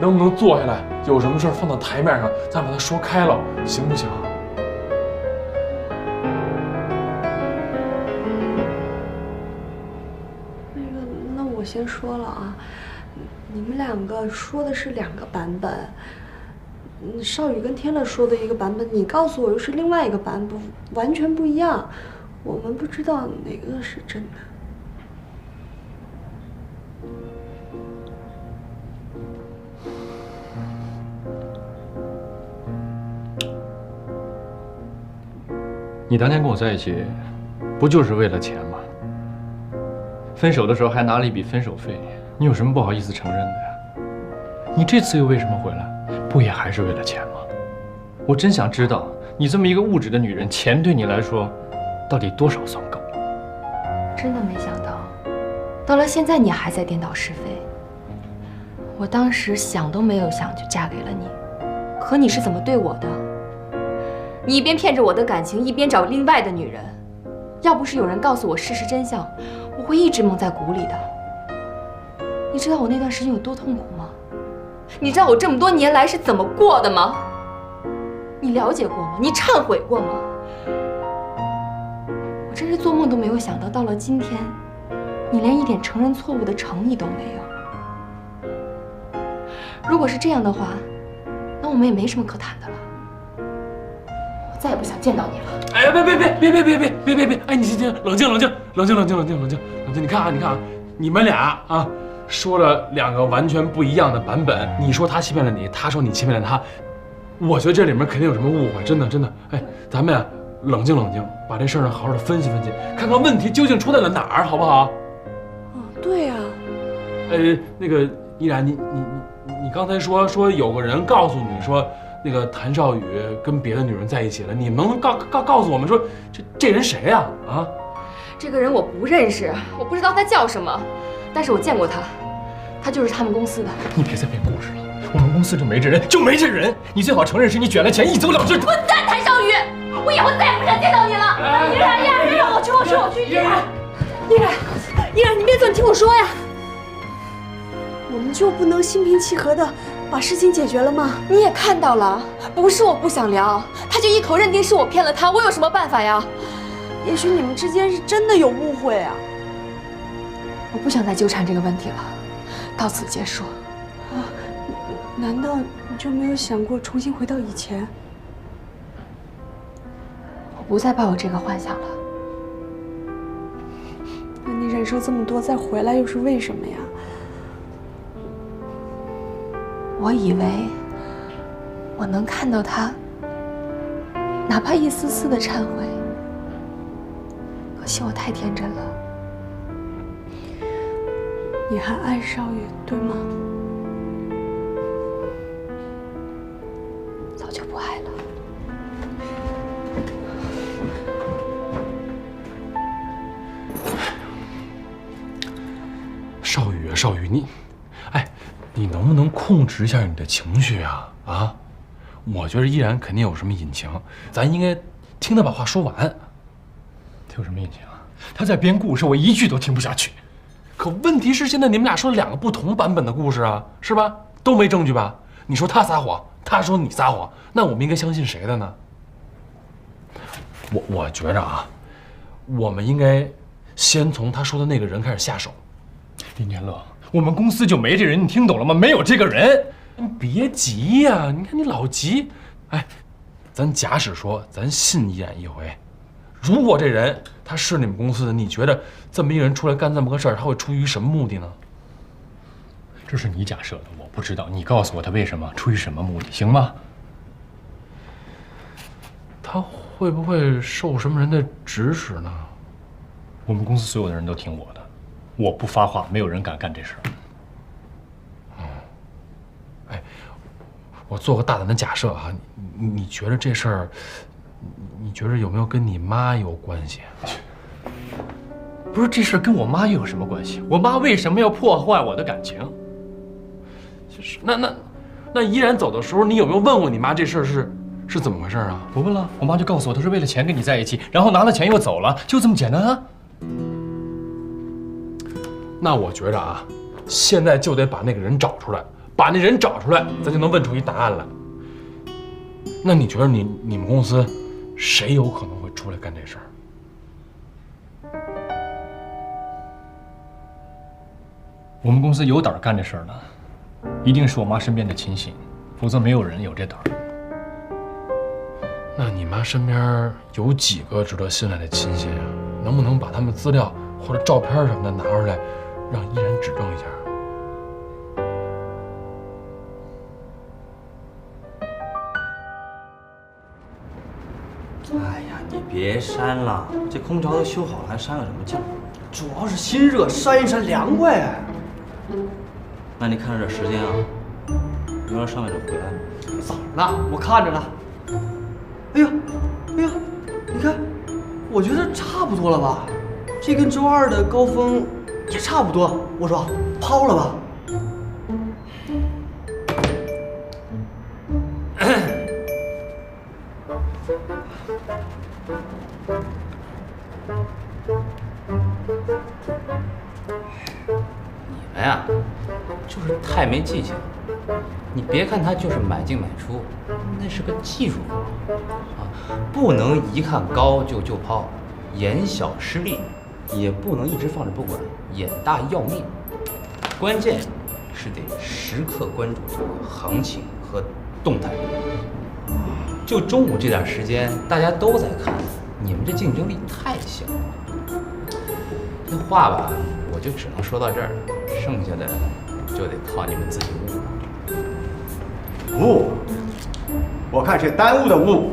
能不能坐下来，有什么事放到台面上，咱把它说开了，行不行？那我先说了啊，你们两个说的是2个版本。少宇跟天乐说的一个版本，你告诉我又是另外一个版本，完全不一样。我们不知道哪个是真的。你当年跟我在一起，不就是为了钱吗？分手的时候还拿了一笔分手费，你有什么不好意思承认的呀？你这次又为什么回来？不也还是为了钱吗？我真想知道，你这么一个物质的女人，钱对你来说，到底多少算够？真的没想到，到了现在你还在颠倒是非。我当时想都没有想就嫁给了你，可你是怎么对我的？你一边骗着我的感情，一边找另外的女人。要不是有人告诉我事实真相，我会一直蒙在鼓里的。你知道我那段时间有多痛苦吗？你知道我这么多年来是怎么过的吗？你了解过吗？你忏悔过吗？我真是做梦都没有想到，到了今天，你连一点承认错误的诚意都没有。如果是这样的话，那我们也没什么可谈的了。我再也不想见到你了。哎呀，别！哎，你冷静！你看啊，你们俩啊，说了2个完全不一样的版本。你说他欺骗了你，他说你欺骗了他。我觉得这里面肯定有什么误会，真的。哎，咱们呀，冷静，把这事儿呢好好的分析，看看问题究竟出在了哪儿，好不好？对呀。那个依然，你刚才说有个人告诉你说，那个谭少宇跟别的女人在一起了，你能告诉我们说这人谁呀？啊？这个人我不认识，我不知道他叫什么，但是我见过他，他就是他们公司的。你别再编故事了，我们公司就没这人，你最好承认是你卷了钱，一走了之。混蛋，谭少宇，我以后再也不想见到你了。依然，让我去，依然，你别走，你听我说呀。我们就不能心平气和的把事情解决了吗？你也看到了，不是我不想聊，他就一口认定是我骗了他，我有什么办法呀？也许你们之间是真的有误会啊。我不想再纠缠这个问题了，到此结束。难道你就没有想过重新回到以前？我不再抱有这个幻想了。那你忍受这么多再回来又是为什么呀？我以为我能看到他哪怕一丝丝的忏悔，可惜我太天真了。你还爱少宇，对吗？早就不爱了。少宇，你能不能控制一下你的情绪啊？啊，我觉得依然肯定有什么隐情，咱应该听他把话说完。他有什么隐情啊？他在编故事，我一句都听不下去。可问题是，现在你们俩说了2个不同版本的故事啊，是吧？都没证据吧？你说他撒谎，他说你撒谎，那我们应该相信谁的呢？我觉着啊，我们应该先从他说的那个人开始下手。林天乐，我们公司就没这人，你听懂了吗？没有这个人。你别急呀，你看你老急。哎，咱假使说咱信依然一回，如果这人他是你们公司的，你觉得这么一个人出来干这么个事儿，他会出于什么目的呢？这是你假设的，我不知道。你告诉我他为什么，出于什么目的，行吗？他会不会受什么人的指使呢？我们公司所有的人都听我的，我不发话，没有人敢干这事儿。我做个大胆的假设啊，你觉得这事儿，你觉得有没有跟你妈有关系？不是，这事儿跟我妈又有什么关系？我妈为什么要破坏我的感情？就是那依然走的时候，你有没有问过你妈这事儿是怎么回事啊？我问了，我妈就告诉我，她是为了钱跟你在一起，然后拿了钱又走了，就这么简单啊。那我觉着啊，现在就得把那个人找出来，把那人找出来，咱就能问出一答案来。那你觉得你们公司谁有可能会出来干这事儿？我们公司有胆干这事儿的，一定是我妈身边的亲信，否则没有人有这胆儿。那你妈身边有几个值得信赖的亲信啊？能不能把他们资料或者照片什么的拿出来，让依然指证一下？哎呀，你别删了，这空调都修好了，还删个什么劲儿？主要是心热，扇一扇凉快。那你看着点时间啊，别让上面者回来。早呢，我看着呢。哎呀，哎呀，你看，我觉得差不多了吧？这跟周2的高峰也差不多。我说，抛了吧。你们呀，就是太没记性。你别看它就是买进买出，那是个技术活啊，不能一看高就抛，眼小失利，也不能一直放着不管，眼大要命。关键是得时刻关注这个行情和动态。就中午这点时间，大家都在看，你们这竞争力太小了。这话吧，我就只能说到这儿，剩下的就得靠你们自己悟了。悟，我看是耽误的误。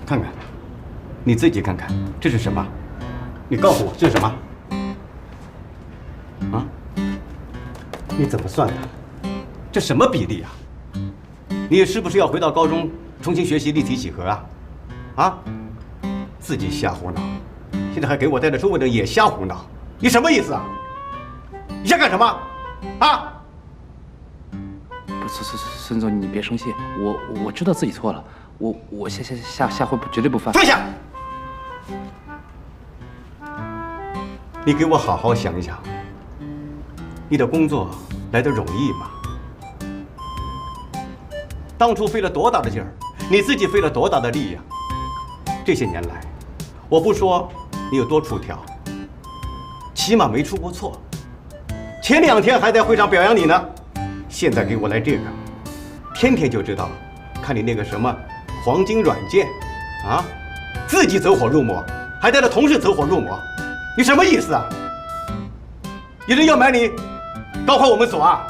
看看，你自己看看，这是什么？你告诉我这是什么？啊？你怎么算的？这什么比例啊？你是不是要回到高中重新学习立体几何啊？啊？自己瞎胡闹，现在还给我带着周围的也瞎胡闹，你什么意思啊？你想干什么？啊？不是，孙总，你别生气，我知道自己错了，我下回绝对不犯。坐下。你给我好好想一想，你的工作来得容易吗？当初费了多大的劲儿，你自己费了多大的力呀？这些年来，我不说你有多出挑，起码没出过错。前2天还在会上表扬你呢，现在给我来这个，天天就知道看你那个什么黄金软件，啊，自己走火入魔，还带着同事走火入魔，你什么意思啊？有人要买你，搞垮我们所啊？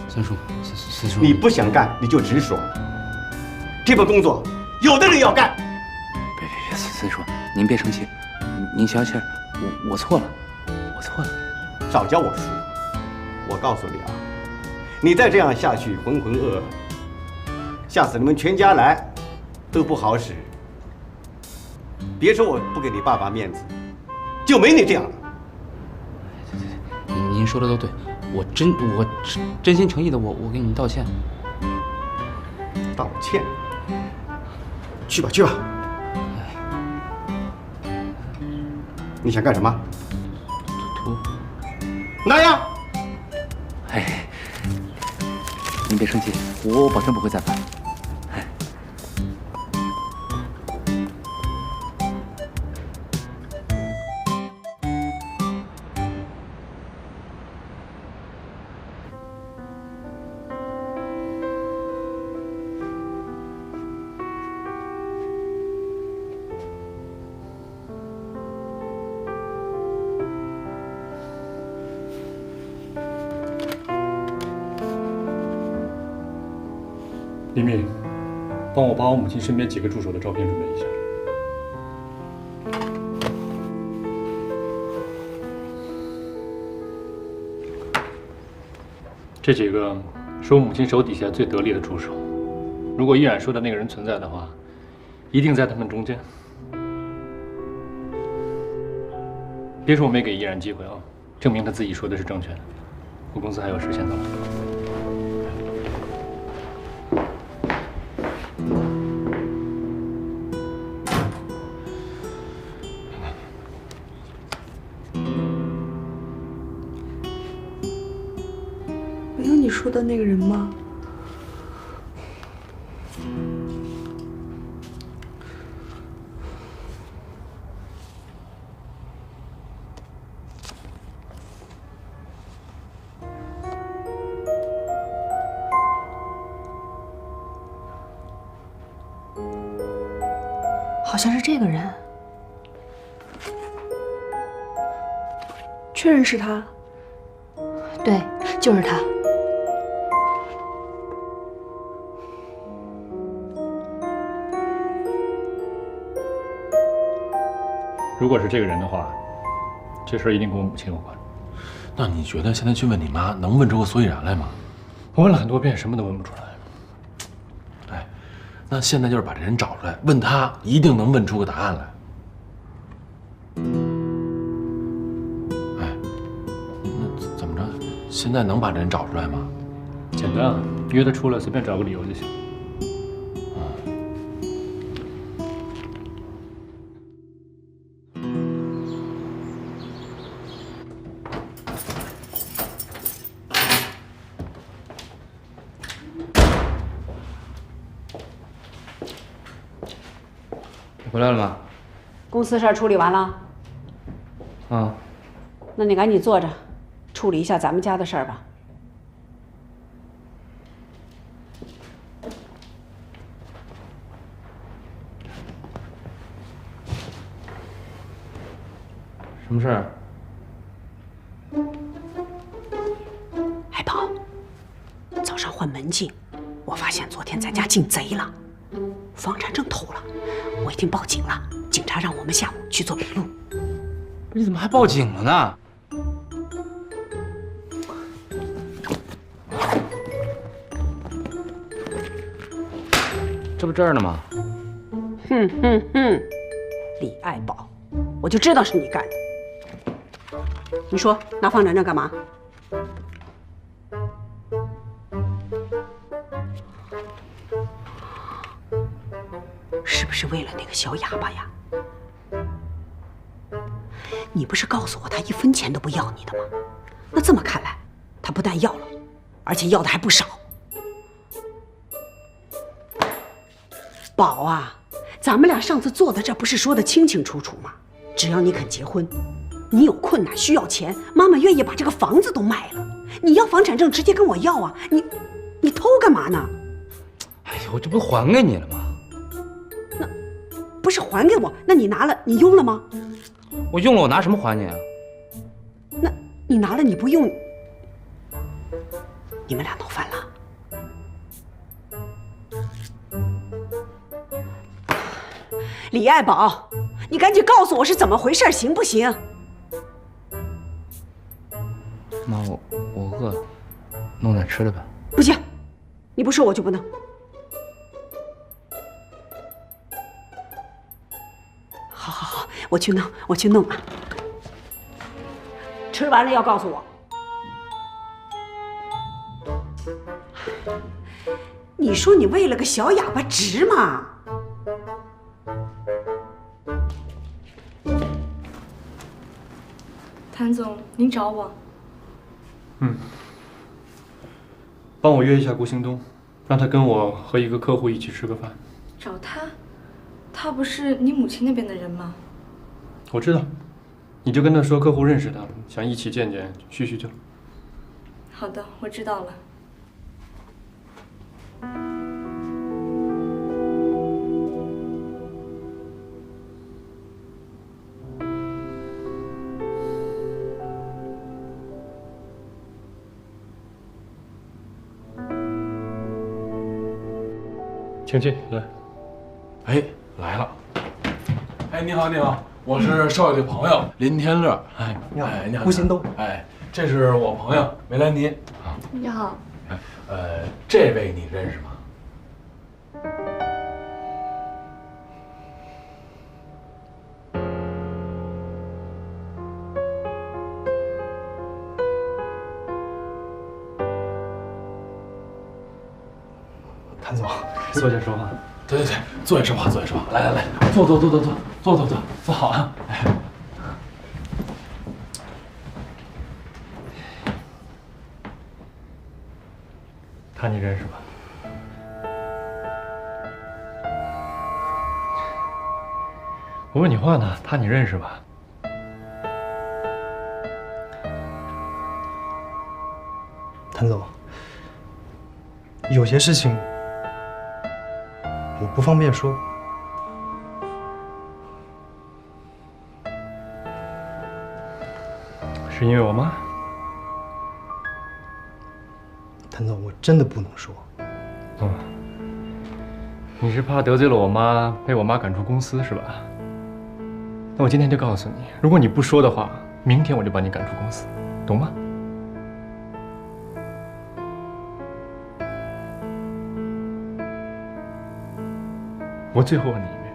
孙叔，你不想干你就直说，这份工作有的人要干。别，孙叔，您别生气，您消气儿，我错了，我错了。少叫我叔，我告诉你啊，你再这样下去浑浑噩噩，下次你们全家来都不好使。别说我不给你爸爸面子，就没你这样的。您说的都对，我真心诚意的，我给你们道歉。道歉？去吧去吧。你想干什么？图。那样。哎，您别生气，我保证不会再犯。李敏，帮我把我母亲身边几个助手的照片准备一下。这几个是我母亲手底下最得力的助手，如果依然说的那个人存在的话，一定在他们中间。别说我没给依然机会啊，证明他自己说的是正确的。我公司还有事，先走了。说的那个人吗？好像是这个人。确认是他？对，就是他。如果是这个人的话，这事儿一定跟我母亲有关。那你觉得现在去问你妈，能问出个所以然来吗？我问了很多遍，什么都问不出来。哎，那现在就是把这人找出来，问他，一定能问出个答案来。哎，那怎么着？现在能把这人找出来吗？简单啊，约他出来，随便找个理由就行。回来了吗？公司事儿处理完了。啊。那你赶紧坐着，处理一下咱们家的事儿吧。什么事儿？海宝，早上换门禁，我发现昨天咱家进贼了，房产证偷了，我已经报警了，警察让我们下午去做笔录。你怎么还报警了呢？这不这儿呢吗？哼哼哼，李爱宝，我就知道是你干的。你说拿房产证干嘛？是不是为了那个小哑巴呀？你不是告诉我他一分钱都不要你的吗？那这么看来，他不但要了，而且要的还不少。宝啊，咱们俩上次坐在这不是说的清清楚楚吗？只要你肯结婚，你有困难需要钱，妈妈愿意把这个房子都卖了。你要房产证直接跟我要啊！你偷干嘛呢？哎呀，我这不还给你了吗？那不是还给我，那你拿了你用了吗？我用了，我拿什么还你啊？那你拿了你不用，你们俩闹翻了。李爱宝，你赶紧告诉我是怎么回事，行不行？妈，我饿了，弄点吃的吧。不行，你不说我就不弄。好，我去弄啊。吃完了要告诉我。你说你为了个小哑巴值吗？谭总，您找我？帮我约一下顾兴东，让他跟我和一个客户一起吃个饭。找他？他不是你母亲那边的人吗？我知道，你就跟他说客户认识他，想一起见见叙叙旧。好的，我知道了。请进，来。哎，来了。哎，你好，我是少爷的朋友林天乐。哎，你好，你好，顾兴东。哎，这是我朋友梅兰妮。啊，你好。这位你认识吗？谭总，坐下说话。对，坐下说话，坐下说话。来，坐好啊。哎，他你认识吧？我问你话呢，他你认识吧？谭总，有些事情我不方便说。是因为我妈？谭总，我真的不能说。你是怕得罪了我妈，被我妈赶出公司是吧？那我今天就告诉你，如果你不说的话，明天我就把你赶出公司，懂吗？我最后问你一遍，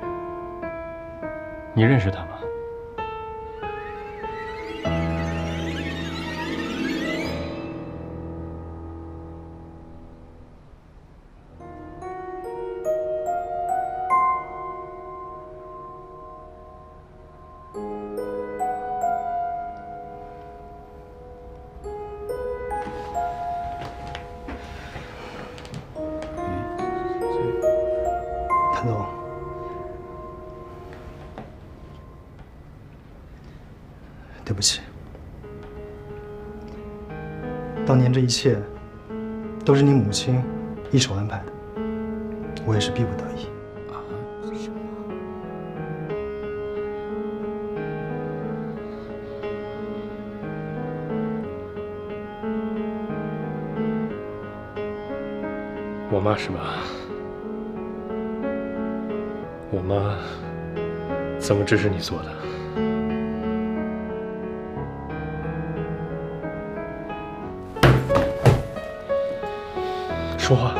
你认识他吗？谭总，对不起，当年这一切都是你母亲一手安排的，我也是逼不得已。什么？我妈是吧？我妈怎么支持你做的？说话。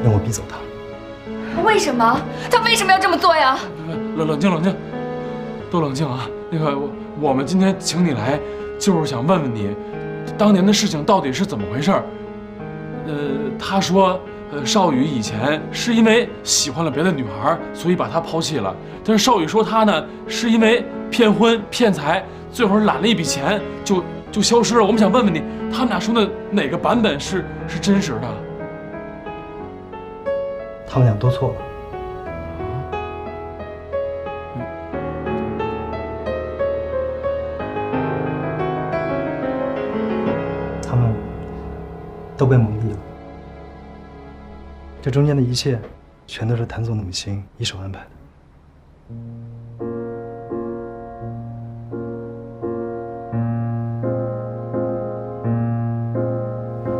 让我逼走他。为什么？他为什么要这么做呀？冷静，都冷静啊！那个，我们今天请你来，就是想问问你，当年的事情到底是怎么回事？他说，少宇以前是因为喜欢了别的女孩，所以把她抛弃了。但是少宇说他呢，是因为骗婚骗财，最后揽了一笔钱就消失了。我们想问问你，他们俩说的哪个版本是真实的？他们俩都错了。他们都被蒙蔽了。这中间的一切，全都是谭总的母亲一手安排的。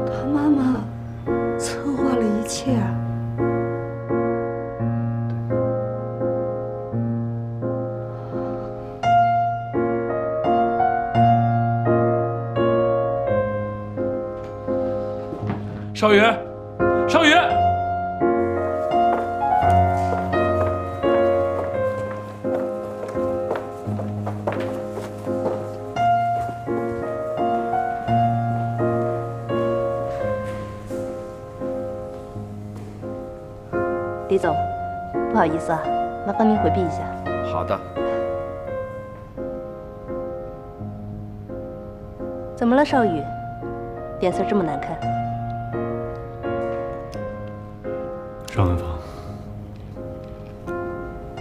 他妈妈策划了一切啊！少宇，少宇！李总，不好意思啊，麻烦您回避一下。好的。怎么了，少宇？脸色这么难看。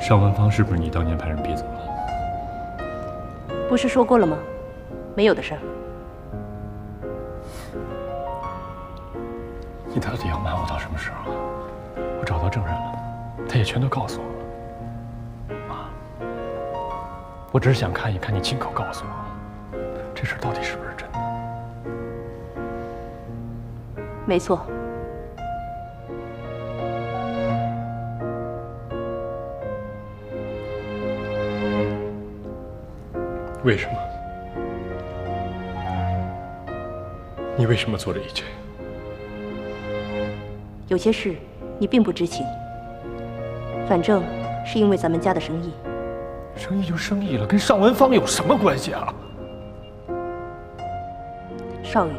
尚文芳是不是你当年派人逼走了？不是说过了吗？没有的事儿。你到底要瞒我到什么时候啊？我找到证人了，他也全都告诉我了。妈，我只是想看一看你亲口告诉我，这事到底是不是真的？没错。为什么？你为什么做这一切？有些事你并不知情，反正是因为咱们家的生意。生意就生意了，跟尚文芳有什么关系啊？少宇，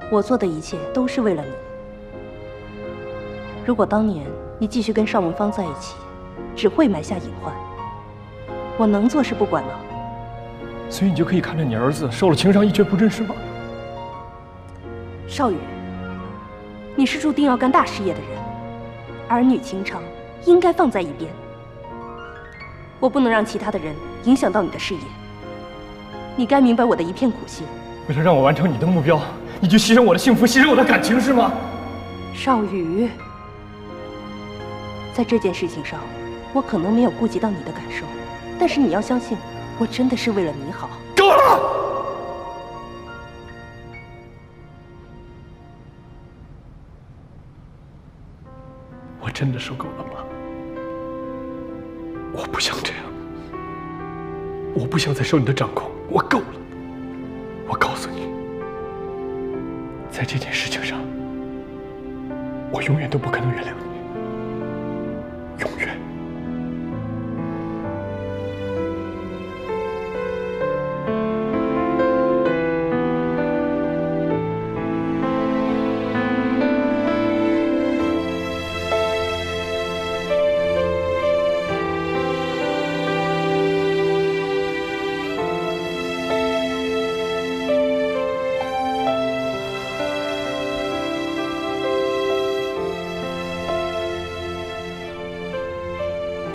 我做的一切都是为了你。如果当年你继续跟尚文芳在一起，只会埋下隐患。我能坐视不管吗？所以你就可以看着你儿子受了情伤一蹶不振是吗？少宇，你是注定要干大事业的人，儿女情长应该放在一边。我不能让其他的人影响到你的事业。你该明白我的一片苦心。为了让我完成你的目标，你就牺牲我的幸福，牺牲我的感情是吗？少宇，在这件事情上，我可能没有顾及到你的感受，但是你要相信，我真的是为了你好。够了！我真的受够了吗？我不想这样，我不想再受你的掌控，我够了。我告诉你，在这件事情上，我永远都不可能原谅你，永远。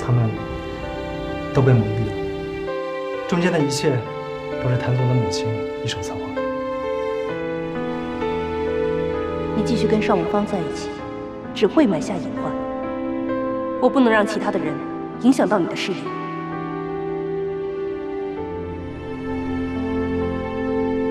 他们都被蒙蔽了，中间的一切都是谭总的母亲一手策划的。你继续跟邵梦芳在一起，只会埋下隐患。我不能让其他的人影响到你的事业。